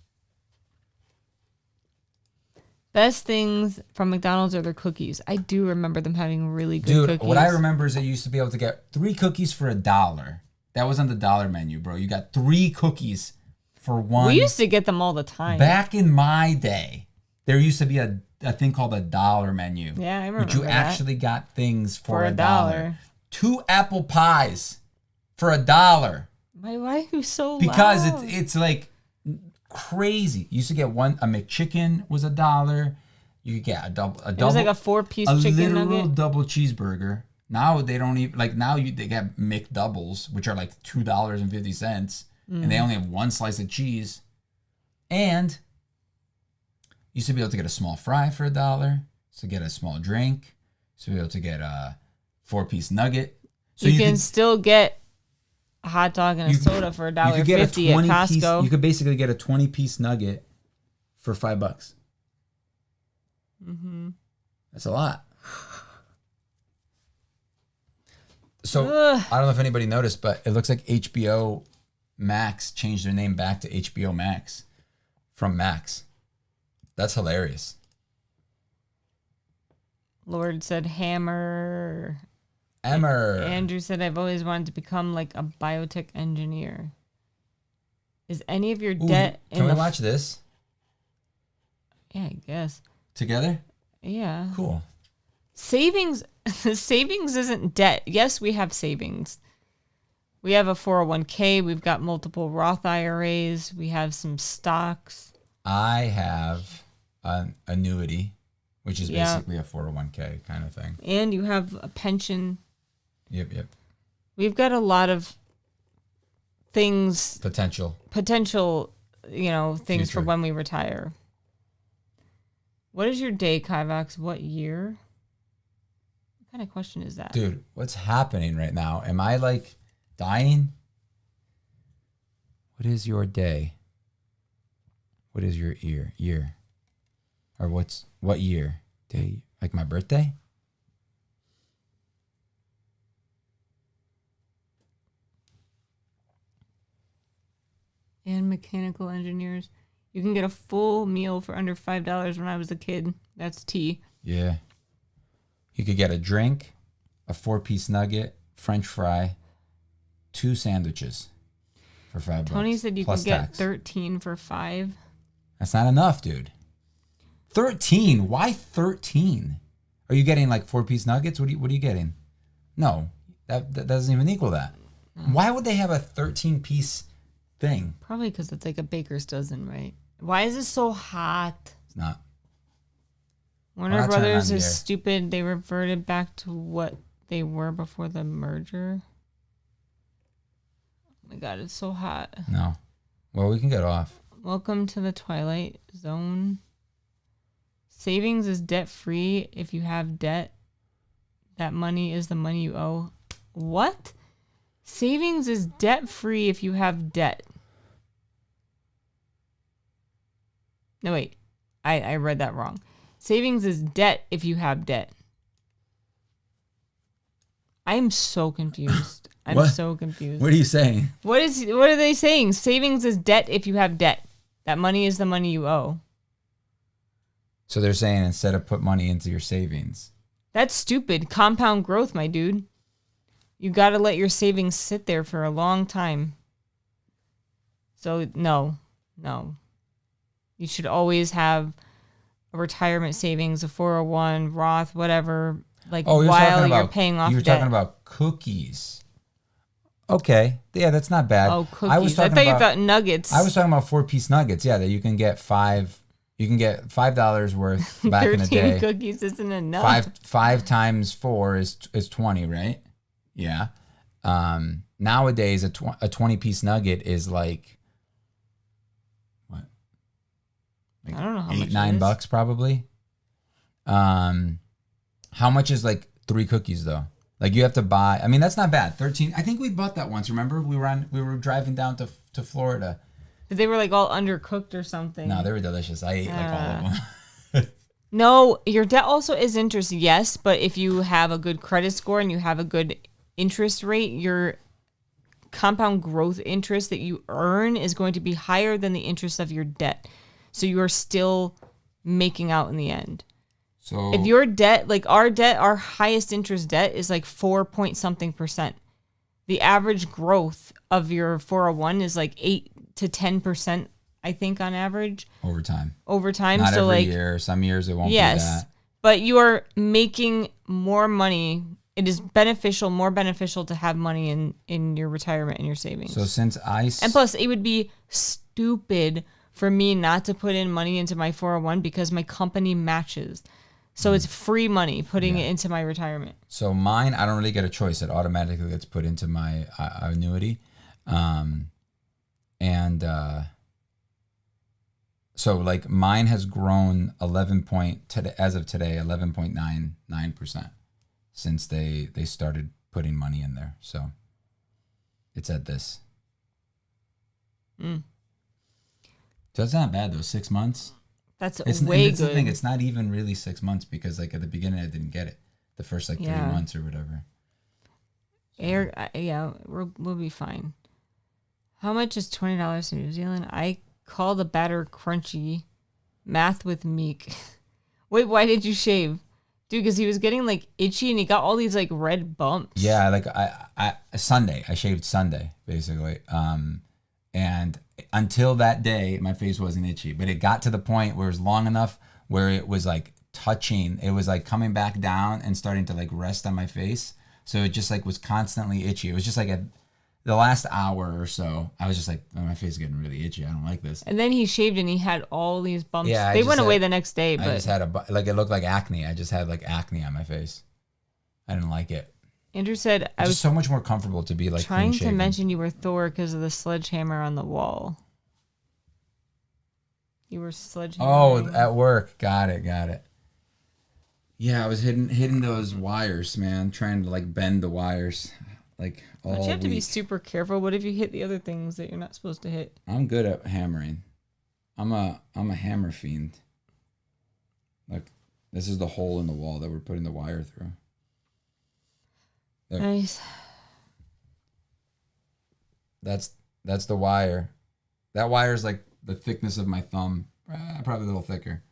[SPEAKER 2] Best things from McDonald's are their cookies. I do remember them having really good cookies.
[SPEAKER 1] What I remember is that you used to be able to get 3 cookies for $1. That was on the dollar menu, bro. You got 3 cookies for $1.
[SPEAKER 2] We used to get them all the time.
[SPEAKER 1] Back in my day, there used to be a thing called a dollar menu.
[SPEAKER 2] Yeah, I remember
[SPEAKER 1] But you
[SPEAKER 2] that.
[SPEAKER 1] actually got things for $1.
[SPEAKER 2] $1.
[SPEAKER 1] 2 apple pies for $1.
[SPEAKER 2] My wife is so
[SPEAKER 1] because
[SPEAKER 2] loud.
[SPEAKER 1] it's like crazy. You used to get a McChicken was $1. You could get a double.
[SPEAKER 2] It was like a 4-piece chicken nugget. A
[SPEAKER 1] literal double cheeseburger. Now they don't even they get McDoubles, which are like $2.50, and they only have 1 slice of cheese. And you used to be able to get a small fry for $1. To get a small drink, to be able to get a 4-piece nugget. So
[SPEAKER 2] you can still get a hot dog and a soda for $1.50 at Costco.
[SPEAKER 1] You could basically get a 20-piece nugget for $5.
[SPEAKER 2] Mm-hmm.
[SPEAKER 1] That's a lot. So I don't know if anybody noticed, but it looks like HBO Max changed their name back to HBO Max from Max. That's hilarious.
[SPEAKER 2] Lord said hammer.
[SPEAKER 1] Andrew
[SPEAKER 2] said, I've always wanted to become like a biotech engineer. Is any of your debt in
[SPEAKER 1] Can we watch this?
[SPEAKER 2] Yeah, I guess.
[SPEAKER 1] Together?
[SPEAKER 2] Yeah.
[SPEAKER 1] Cool.
[SPEAKER 2] Savings isn't debt. Yes, we have savings. We have a 401k. We've got multiple Roth IRAs. We have some stocks.
[SPEAKER 1] I have an annuity, which is basically a 401k kind of thing.
[SPEAKER 2] And you have a pension.
[SPEAKER 1] Yep.
[SPEAKER 2] We've got a lot of things.
[SPEAKER 1] Potential,
[SPEAKER 2] things
[SPEAKER 1] Future.
[SPEAKER 2] for when we retire. What is your day, Kivox? What year? What kind of question is that?
[SPEAKER 1] Dude, what's happening right now? Am I like dying? What is your day? What is your year? Or what year? Day? Like my birthday?
[SPEAKER 2] And mechanical engineers. You can get a full meal for under $5 when I was a kid. That's tea.
[SPEAKER 1] Yeah. You could get a drink, a 4-piece nugget, French fry, 2 sandwiches for $5.
[SPEAKER 2] Tony said you
[SPEAKER 1] plus
[SPEAKER 2] could get
[SPEAKER 1] tax.
[SPEAKER 2] 13 for $5.
[SPEAKER 1] That's not enough, dude. 13? Why 13? Are you getting like 4-piece nuggets? What are you getting? No, that doesn't even equal that. Why would they have a 13-piece thing?
[SPEAKER 2] Probably because it's like a baker's dozen, right? Why is it so hot?
[SPEAKER 1] It's not.
[SPEAKER 2] Warner
[SPEAKER 1] not turning
[SPEAKER 2] Brothers
[SPEAKER 1] on
[SPEAKER 2] is
[SPEAKER 1] the air.
[SPEAKER 2] stupid. They reverted back to what they were before the merger. Oh my god, it's so hot.
[SPEAKER 1] No. Well, we can get off.
[SPEAKER 2] Welcome to the Twilight Zone. Savings is debt free if you have debt. That money is the money you owe. What? Savings is debt free if you have debt. No, wait. I read that wrong. Savings is debt if you have debt. I am so confused. I'm
[SPEAKER 1] What?
[SPEAKER 2] so confused.
[SPEAKER 1] What are you saying?
[SPEAKER 2] What are they saying? Savings is debt if you have debt. That money is the money you owe.
[SPEAKER 1] So they're saying instead of put money into your savings.
[SPEAKER 2] That's stupid. Compound growth, my dude. You got to let your savings sit there for a long time. So, no. You should always have a retirement savings, a 401, Roth, whatever, like while you're paying off debt.
[SPEAKER 1] You were talking about cookies. Okay. Yeah, that's not bad.
[SPEAKER 2] Oh, cookies. I thought you thought nuggets.
[SPEAKER 1] I was talking about 4-piece nuggets. Yeah, that you can get $5 worth back in the day.
[SPEAKER 2] 13 cookies isn't enough.
[SPEAKER 1] 5 times 4 is 20, right? Yeah. Nowadays a 20-piece nugget is like what? Like
[SPEAKER 2] I don't know how much.
[SPEAKER 1] $8-9 probably. How much is like 3 cookies though? Like you have to buy. I mean, that's not bad. 13. I think we bought that once. Remember, we were driving down to Florida.
[SPEAKER 2] But they were like all undercooked or something.
[SPEAKER 1] No, they were delicious. I ate like all of them.
[SPEAKER 2] No, your debt also is interest, yes, but if you have a good credit score and you have a good interest rate, your compound growth interest that you earn is going to be higher than the interest of your debt. So you are still making out in the end.
[SPEAKER 1] So
[SPEAKER 2] if your debt, like our debt, our highest interest debt is like 4 point something %. The average growth of your 401 is like 8 to 10%, I think, on average.
[SPEAKER 1] over time.
[SPEAKER 2] Not
[SPEAKER 1] so
[SPEAKER 2] every
[SPEAKER 1] year. Some years it won't be
[SPEAKER 2] yes,
[SPEAKER 1] that.
[SPEAKER 2] but you are making more money. It is more beneficial to have money in your retirement and your savings.
[SPEAKER 1] So since
[SPEAKER 2] and plus, it would be stupid for me not to put in money into my 401 because my company matches. So it's free money putting it into my retirement.
[SPEAKER 1] So mine, I don't really get a choice. It automatically gets put into my annuity. So like mine has grown as of today, 11.99% since they started putting money in there. So it's at this. So that's not bad though. 6 months.
[SPEAKER 2] That's
[SPEAKER 1] It's
[SPEAKER 2] way
[SPEAKER 1] good.
[SPEAKER 2] good.
[SPEAKER 1] The thing. It's not even really 6 months because like at the beginning I didn't get it. The first like 3 months or whatever.
[SPEAKER 2] We'll be fine. How much is $20 in New Zealand? I call the batter crunchy. Math with Meek. Wait, why did you shave? Dude, because he was getting like itchy and he got all these like red bumps.
[SPEAKER 1] Yeah, like I Sunday. I shaved Sunday, basically. And until that day, my face wasn't itchy. But it got to the point where it was long enough where it was like touching. It was like coming back down and starting to like rest on my face. So it just like was constantly itchy. It was just like the last hour or so, I was just like, oh, my face is getting really itchy. I don't like this.
[SPEAKER 2] And then he shaved and he had all these bumps.
[SPEAKER 1] Yeah,
[SPEAKER 2] they went away the next day.
[SPEAKER 1] I just had it looked like acne. I just had like acne on my face. I didn't like it.
[SPEAKER 2] Andrew said, I was
[SPEAKER 1] so much more comfortable to be like
[SPEAKER 2] trying to
[SPEAKER 1] clean-shaven.
[SPEAKER 2] mention you were Thor because of the sledgehammer on the wall. You were sledgehammering.
[SPEAKER 1] Oh, at work. Got it. Yeah, I was hitting those wires, man. Trying to like bend the wires, like all
[SPEAKER 2] But you have to be
[SPEAKER 1] week.
[SPEAKER 2] super careful. What if you hit the other things that you're not supposed to hit?
[SPEAKER 1] I'm good at hammering. I'm a hammer fiend. Like, this is the hole in the wall that we're putting the wire through. There.
[SPEAKER 2] Nice.
[SPEAKER 1] That's the wire. That wire is like the thickness of my thumb. Probably a little thicker.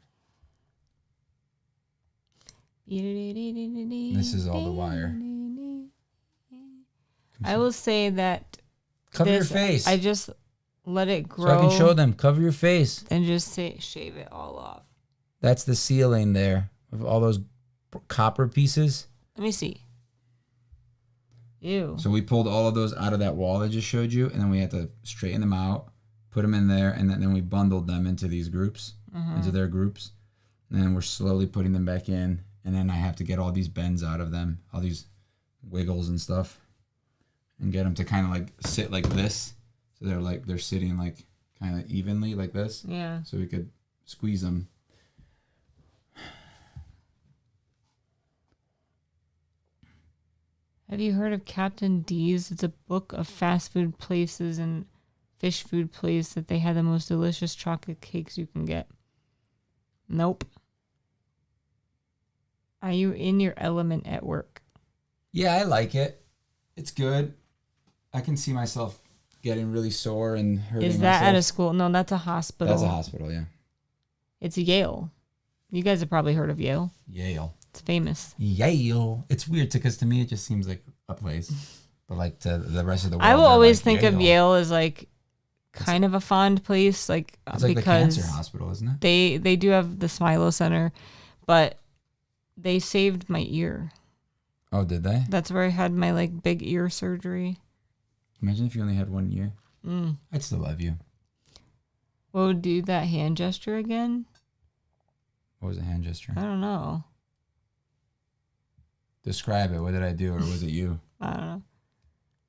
[SPEAKER 1] This is all the wire.
[SPEAKER 2] I will say that
[SPEAKER 1] Cover your face.
[SPEAKER 2] I just let it grow.
[SPEAKER 1] So I can show them. Cover your face.
[SPEAKER 2] And just shave it all off.
[SPEAKER 1] That's the ceiling there of all those copper pieces.
[SPEAKER 2] Let me see. Ew.
[SPEAKER 1] So we pulled all of those out of that wall I just showed you, and then we had to straighten them out, put them in there, and then we bundled them into these groups, into their groups. And then we're slowly putting them back in, and then I have to get all these bends out of them, all these wiggles and stuff, and get them to kind of like sit like this. So they're sitting like kind of evenly like this.
[SPEAKER 2] Yeah.
[SPEAKER 1] So we could squeeze them.
[SPEAKER 2] Have you heard of Captain D's? It's a book of fast food places and fish food place that they had the most delicious chocolate cakes you can get. Nope. Are you in your element at work?
[SPEAKER 1] Yeah, I like it. It's good. I can see myself getting really sore and hurting myself.
[SPEAKER 2] Is that at a school? No, that's a hospital.
[SPEAKER 1] That's a hospital, yeah.
[SPEAKER 2] It's Yale. You guys have probably heard of Yale.
[SPEAKER 1] Yale.
[SPEAKER 2] It's famous.
[SPEAKER 1] Yale. It's weird because to me it just seems like a place, but like to the rest of the world,
[SPEAKER 2] I will always
[SPEAKER 1] like
[SPEAKER 2] think of Yale as like kind of a fond place, like
[SPEAKER 1] it's like
[SPEAKER 2] because
[SPEAKER 1] the cancer hospital, isn't it?
[SPEAKER 2] They do have the Smilo Center, but they saved my ear.
[SPEAKER 1] Oh, did they?
[SPEAKER 2] That's where I had my like big ear surgery.
[SPEAKER 1] Imagine if you only had 1 year. I'd still love you.
[SPEAKER 2] What would do that hand gesture again?
[SPEAKER 1] What was the hand gesture?
[SPEAKER 2] I don't know.
[SPEAKER 1] Describe it. What did I do, or was it you?
[SPEAKER 2] I don't know.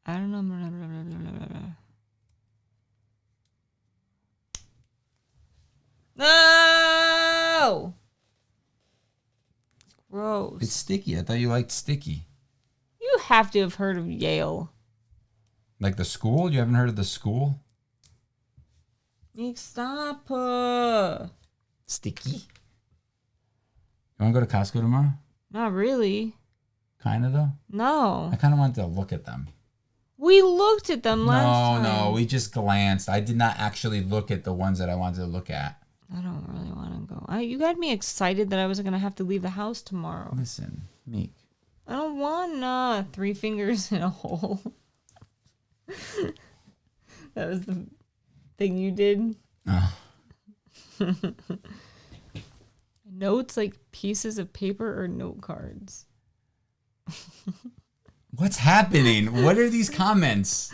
[SPEAKER 2] I don't know. Blah, blah, blah, blah, blah, blah. No! It's gross.
[SPEAKER 1] It's sticky. I thought you liked sticky.
[SPEAKER 2] You have to have heard of Yale.
[SPEAKER 1] Like the school? You haven't heard of the school?
[SPEAKER 2] Nick, stop.
[SPEAKER 1] Sticky. You want to go to Costco tomorrow?
[SPEAKER 2] Not really.
[SPEAKER 1] Kind of, though?
[SPEAKER 2] No.
[SPEAKER 1] I kind of wanted to look at them.
[SPEAKER 2] We looked at them last time.
[SPEAKER 1] No, we just glanced. I did not actually look at the ones that I wanted to look at.
[SPEAKER 2] I don't really want to go. You got me excited that I was going to have to leave the house tomorrow.
[SPEAKER 1] Listen, Meek.
[SPEAKER 2] I don't want 3 fingers in a hole. That was the thing you did.
[SPEAKER 1] Oh.
[SPEAKER 2] Notes like pieces of paper or note cards.
[SPEAKER 1] What's happening? What are these comments?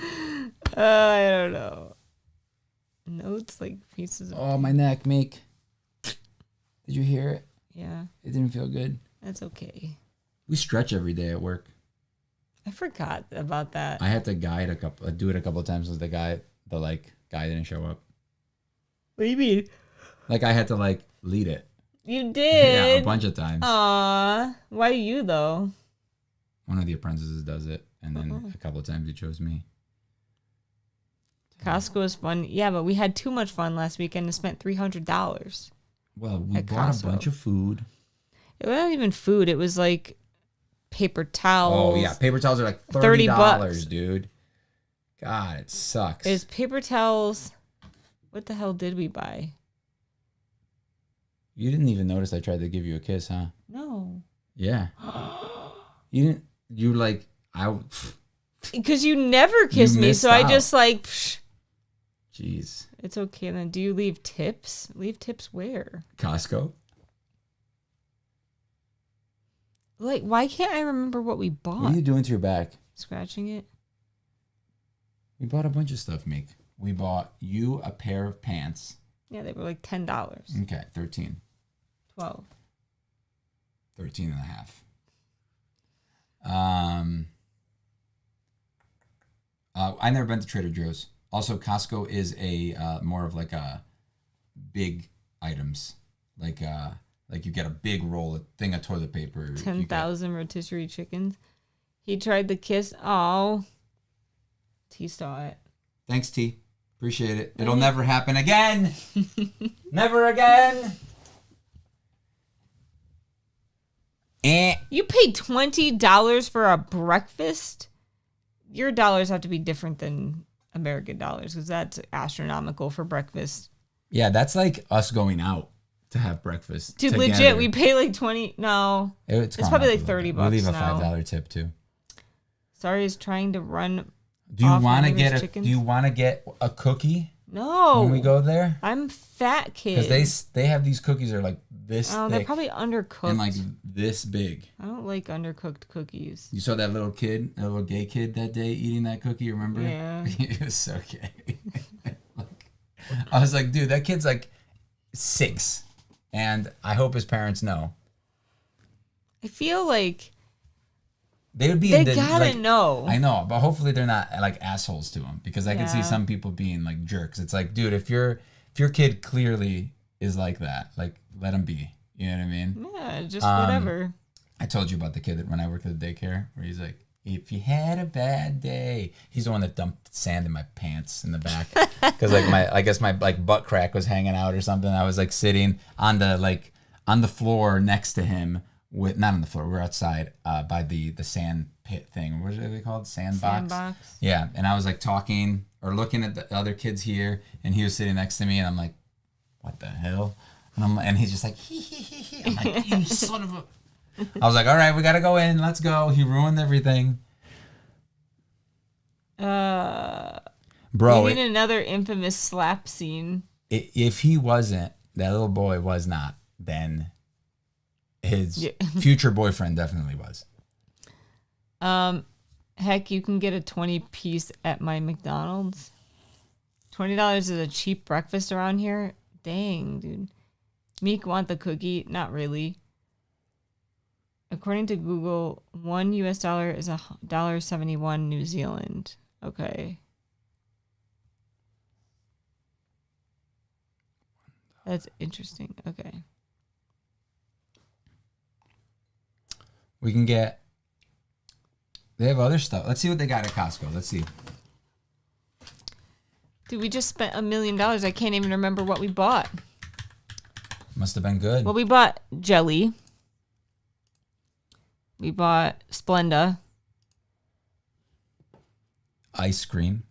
[SPEAKER 2] I don't know. Notes like pieces of
[SPEAKER 1] Oh, my neck, Meek. Did you hear it?
[SPEAKER 2] Yeah,
[SPEAKER 1] It didn't feel good.
[SPEAKER 2] that's okay.
[SPEAKER 1] We stretch every day at work.
[SPEAKER 2] I forgot about that.
[SPEAKER 1] I had to do it a couple of times because the guy didn't show up.
[SPEAKER 2] What do you mean?
[SPEAKER 1] Like I had to lead it.
[SPEAKER 2] You did?
[SPEAKER 1] Yeah, a bunch of times.
[SPEAKER 2] Aw. Why you, though?
[SPEAKER 1] One of the apprentices does it, and then a couple of times he chose me.
[SPEAKER 2] Costco is fun. Yeah, but we had too much fun last weekend and spent $300.
[SPEAKER 1] Well, we
[SPEAKER 2] At
[SPEAKER 1] bought
[SPEAKER 2] Costco.
[SPEAKER 1] a bunch of food.
[SPEAKER 2] It wasn't even food. It was like paper towels.
[SPEAKER 1] Oh, yeah. Paper towels are like
[SPEAKER 2] $30,
[SPEAKER 1] $30, dude. God, it sucks.
[SPEAKER 2] It's paper towels. What the hell did we buy?
[SPEAKER 1] You didn't even notice I tried to give you a kiss, huh?
[SPEAKER 2] No.
[SPEAKER 1] Yeah. You didn't. You like,
[SPEAKER 2] Because you never kiss me,
[SPEAKER 1] missed
[SPEAKER 2] so I
[SPEAKER 1] out.
[SPEAKER 2] just like, psh,
[SPEAKER 1] Jeez.
[SPEAKER 2] it's okay then. Do you leave tips? Leave tips where?
[SPEAKER 1] Costco?
[SPEAKER 2] Like, why can't I remember what we bought?
[SPEAKER 1] What are you doing to your back?
[SPEAKER 2] Scratching it?
[SPEAKER 1] We bought a bunch of stuff, Meek. We bought you a pair of pants.
[SPEAKER 2] Yeah, they were like $10.
[SPEAKER 1] Okay, 13.
[SPEAKER 2] 12.
[SPEAKER 1] 13 and a half. I never been to Trader Joe's. Also, Costco is a more of like a big items. Like you get a big roll, a thing of toilet paper.
[SPEAKER 2] 10,000 rotisserie chickens. He tried the kiss. Oh. T saw it.
[SPEAKER 1] Thanks, T. Appreciate it. It'll never happen again. Never again.
[SPEAKER 2] You paid $20 for a breakfast? Your dollars have to be different than American dollars because that's astronomical for breakfast.
[SPEAKER 1] Yeah, that's like us going out to have breakfast.
[SPEAKER 2] Dude,
[SPEAKER 1] together.
[SPEAKER 2] legit, we pay like 20. No, it's probably like $30.
[SPEAKER 1] We leave a
[SPEAKER 2] now.
[SPEAKER 1] $5 tip too.
[SPEAKER 2] Sorry is trying to run.
[SPEAKER 1] Do you want to get a cookie?
[SPEAKER 2] No.
[SPEAKER 1] When we go there,
[SPEAKER 2] I'm fat kid.
[SPEAKER 1] Because they have these cookies that are like this thick.
[SPEAKER 2] They're probably undercooked.
[SPEAKER 1] And like this big.
[SPEAKER 2] I don't like undercooked cookies.
[SPEAKER 1] You saw that little kid, that little gay kid that day eating that cookie, remember?
[SPEAKER 2] Yeah.
[SPEAKER 1] It was so gay. I was like, dude, that kid's like 6. And I hope his parents know.
[SPEAKER 2] I feel like
[SPEAKER 1] they would be.
[SPEAKER 2] They gotta know.
[SPEAKER 1] I know, but hopefully they're not like assholes to him because I can see some people being like jerks. It's like, dude, if your kid clearly is like that, like let him be. You know what I mean?
[SPEAKER 2] Yeah, just whatever.
[SPEAKER 1] I told you about the kid that when I worked at the daycare where he's like, if you had a bad day, he's the one that dumped sand in my pants in the back because like I guess my like butt crack was hanging out or something. I was like sitting on the floor next to him with not on the floor. We're outside by the sand pit thing. What are they called? Sandbox. Yeah, and I was like talking or looking at the other kids here, and he was sitting next to me, and I'm like, what the hell? And he's just like, hee hee hee hee. I'm like, you son of a. I was like, all right, we gotta go in. Let's go. He ruined everything.
[SPEAKER 2] Bro, we need another infamous slap scene.
[SPEAKER 1] If he wasn't, that little boy was not, then his future boyfriend definitely was.
[SPEAKER 2] Heck, you can get a 20-piece at my McDonald's. $20 is a cheap breakfast around here. Dang, dude. Meek want the cookie? Not really. According to Google, $1 is $1.71 New Zealand. Okay. That's interesting. Okay.
[SPEAKER 1] We can get... They have other stuff. Let's see what they got at Costco. Let's see.
[SPEAKER 2] Dude, we just spent $1 million. I can't even remember what we bought.
[SPEAKER 1] Must have been good.
[SPEAKER 2] Well, we bought jelly. We bought Splenda.
[SPEAKER 1] Ice cream.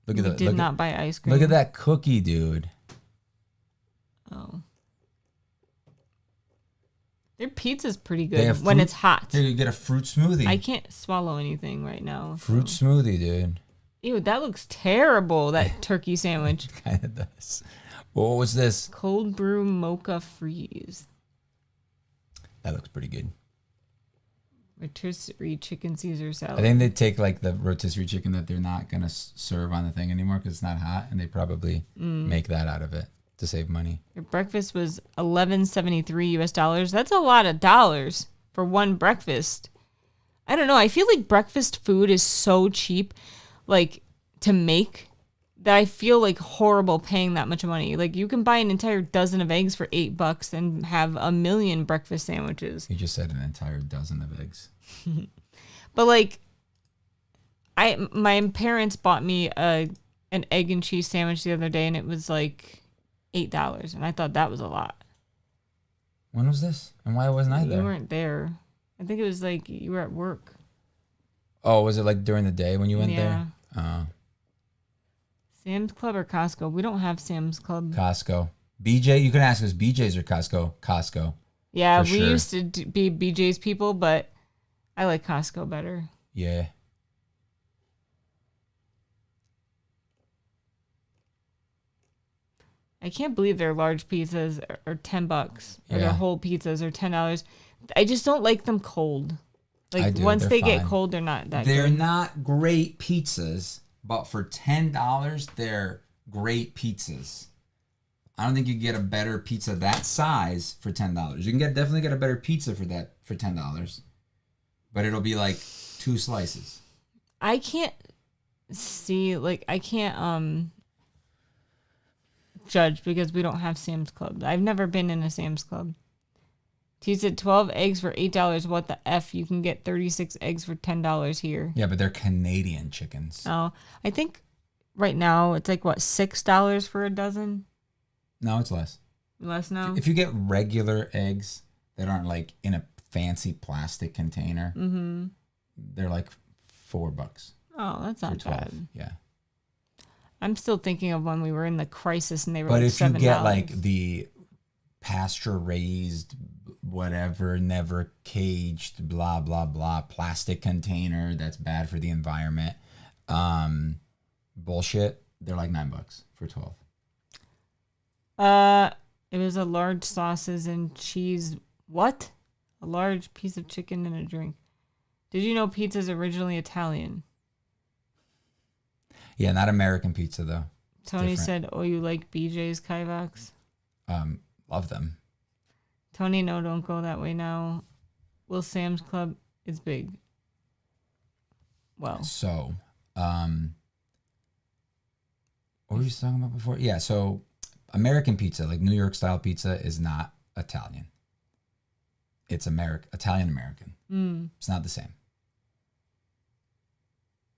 [SPEAKER 1] Look at that.
[SPEAKER 2] We did not buy ice cream.
[SPEAKER 1] Look at that cookie, dude.
[SPEAKER 2] Oh. Their pizza's pretty good when it's hot.
[SPEAKER 1] Here, you get a fruit smoothie.
[SPEAKER 2] I can't swallow anything right now.
[SPEAKER 1] Fruit smoothie, dude.
[SPEAKER 2] Ew, that looks terrible, that turkey sandwich.
[SPEAKER 1] Kind of does. What was this?
[SPEAKER 2] Cold brew mocha freeze.
[SPEAKER 1] That looks pretty good.
[SPEAKER 2] Rotisserie chicken Caesar salad.
[SPEAKER 1] I think they take like the rotisserie chicken that they're not going to serve on the thing anymore because it's not hot, and they probably make that out of it to save money.
[SPEAKER 2] Your breakfast was $11.73 US. That's a lot of dollars for one breakfast. I don't know. I feel like breakfast food is so cheap, like to make, that I feel like horrible paying that much money. Like you can buy an entire dozen of eggs for $8 and have a million breakfast sandwiches.
[SPEAKER 1] You just said an entire dozen of eggs.
[SPEAKER 2] But like, my parents bought me an egg and cheese sandwich the other day, and it was like $8, and I thought that was a lot.
[SPEAKER 1] When was this? And why wasn't I there?
[SPEAKER 2] You weren't there. I think it was like you were at work.
[SPEAKER 1] Oh, was it like during the day when you went there?
[SPEAKER 2] Sam's Club or Costco? We don't have Sam's Club.
[SPEAKER 1] Costco. BJ, you can ask us BJ's or Costco. Costco.
[SPEAKER 2] Yeah, we used to be BJ's people, but I like Costco better.
[SPEAKER 1] Yeah.
[SPEAKER 2] I can't believe their large pizzas are $10 or their whole pizzas are $10. I just don't like them cold. Like once they get cold, they're not that good.
[SPEAKER 1] They're not great pizzas, but for $10, they're great pizzas. I don't think you can get a better pizza that size for $10. You can definitely get a better pizza for $10, but it'll be like 2 slices.
[SPEAKER 2] I can't see, like, I can't judge because we don't have Sam's Club. I've never been in a Sam's Club. He said 12 eggs for $8. What the F? You can get 36 eggs for $10 here.
[SPEAKER 1] Yeah, but they're Canadian chickens.
[SPEAKER 2] Oh, I think right now it's like, what, $6 for a dozen?
[SPEAKER 1] No, it's less.
[SPEAKER 2] Less now?
[SPEAKER 1] If you get regular eggs that aren't like in a fancy plastic container. Mm-hmm. They're like $4
[SPEAKER 2] Oh, that's not bad.
[SPEAKER 1] Yeah.
[SPEAKER 2] I'm still thinking of when we were in the crisis and they were
[SPEAKER 1] But
[SPEAKER 2] like
[SPEAKER 1] if you
[SPEAKER 2] $7.
[SPEAKER 1] get like the pasture raised, whatever, never caged, blah, blah, blah, plastic container that's bad for the environment, bullshit, they're like $9 for 12.
[SPEAKER 2] It was a large sauces and cheese. What? A large piece of chicken and a drink. Did you know pizza's originally Italian?
[SPEAKER 1] Yeah, not American pizza though.
[SPEAKER 2] Tony said, "Oh, you like BJ's Kivox?"
[SPEAKER 1] Love them.
[SPEAKER 2] Tony, no, don't go that way now. Will Sam's Club is big. Well,
[SPEAKER 1] so, what were you talking about before? Yeah, so American pizza, like New York style pizza, is not Italian. It's Italian American. It's not the same.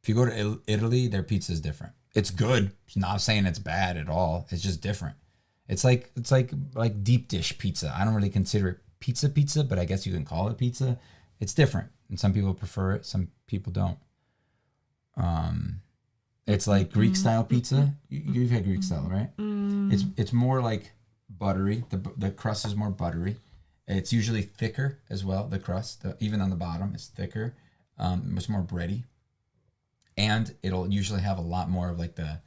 [SPEAKER 1] If you go to Italy, their pizza is different. It's good. It's not saying it's bad at all. It's just different. It's like deep dish pizza. I don't really consider it pizza, but I guess you can call it pizza. It's different, and some people prefer it. Some people don't. It's like Greek style pizza. You've had Greek style, right? It's more like buttery. The crust is more buttery. It's usually thicker as well. The crust, even on the bottom, is thicker. It's more bready. And it'll usually have a lot more of like a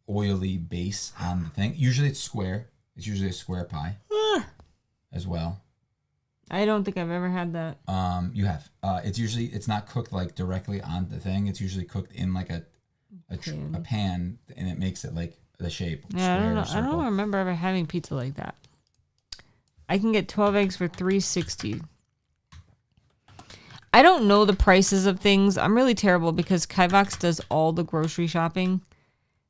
[SPEAKER 1] oily base on the thing. Usually it's square. It's usually a square pie as well.
[SPEAKER 2] I don't think I've ever had that.
[SPEAKER 1] You have. It's not cooked like directly on the thing. It's usually cooked in like a pan, and it makes it like the shape.
[SPEAKER 2] Yeah, I don't remember ever having pizza like that. I can get 12 eggs for $3.60. I don't know the prices of things. I'm really terrible because Kivox does all the grocery shopping.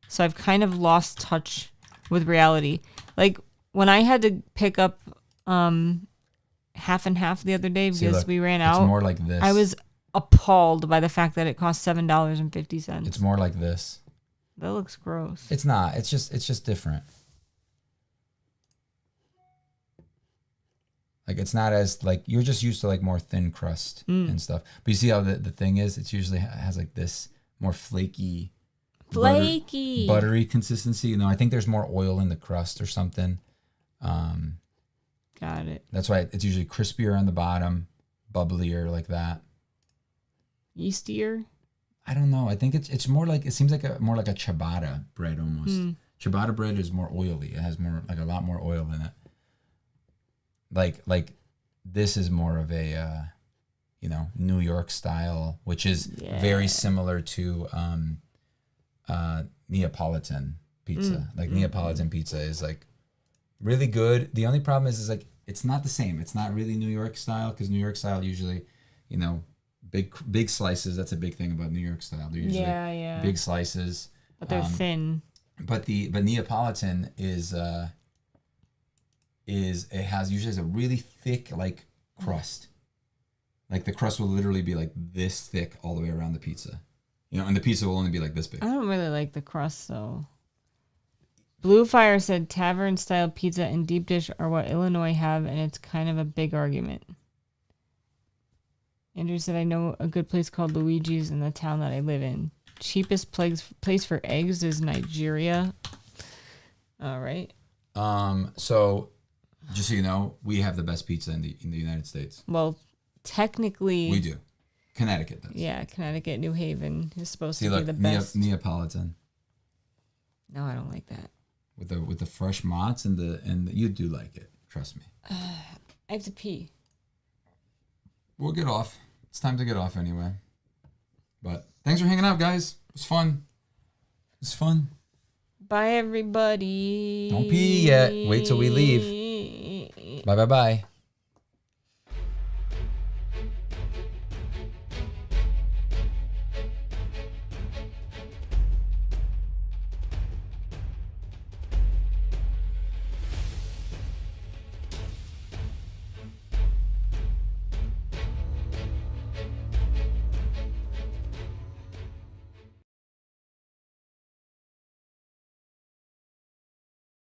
[SPEAKER 2] So I've kind of lost touch with reality. Like when I had to pick up half and half the other day because we ran out.
[SPEAKER 1] It's more like this.
[SPEAKER 2] I was appalled by the fact that it cost $7.50.
[SPEAKER 1] It's more like this.
[SPEAKER 2] That looks gross.
[SPEAKER 1] It's not. It's just different. Like it's not as like you're just used to like more thin crust and stuff. But you see how the thing is? It's usually has like this more flaky, buttery consistency. You know, I think there's more oil in the crust or something.
[SPEAKER 2] Got it.
[SPEAKER 1] That's why it's usually crispier on the bottom, bubblier like that.
[SPEAKER 2] Yeastier?
[SPEAKER 1] I don't know. I think it's more like it seems like more like a ciabatta bread almost. Ciabatta bread is more oily. It has more like a lot more oil in it. Like this is more of a New York style, which is very similar to Neapolitan pizza. Like Neapolitan pizza is like really good. The only problem is like it's not the same. It's not really New York style because New York style usually, big slices. That's a big thing about New York style. They're usually big slices,
[SPEAKER 2] but they're thin.
[SPEAKER 1] But Neapolitan is it has usually a really thick like crust. Like the crust will literally be like this thick all the way around the pizza. And the pizza will only be like this big.
[SPEAKER 2] I don't really like the crust though. Blue Fire said tavern style pizza and deep dish are what Illinois have, and it's kind of a big argument. Andrew said I know a good place called Luigi's in the town that I live in. Cheapest place for eggs is Nigeria. All right.
[SPEAKER 1] So just so you know, we have the best pizza in the United States.
[SPEAKER 2] Well, technically
[SPEAKER 1] we do. Connecticut does.
[SPEAKER 2] Yeah, Connecticut, New Haven is supposed to be the best.
[SPEAKER 1] Neapolitan.
[SPEAKER 2] No, I don't like that.
[SPEAKER 1] With the fresh mozz and you do like it. Trust me.
[SPEAKER 2] I have to pee.
[SPEAKER 1] We'll get off. It's time to get off anyway. But thanks for hanging out, guys. It was fun. It's fun.
[SPEAKER 2] Bye, everybody.
[SPEAKER 1] Don't pee yet. Wait till we leave. Bye.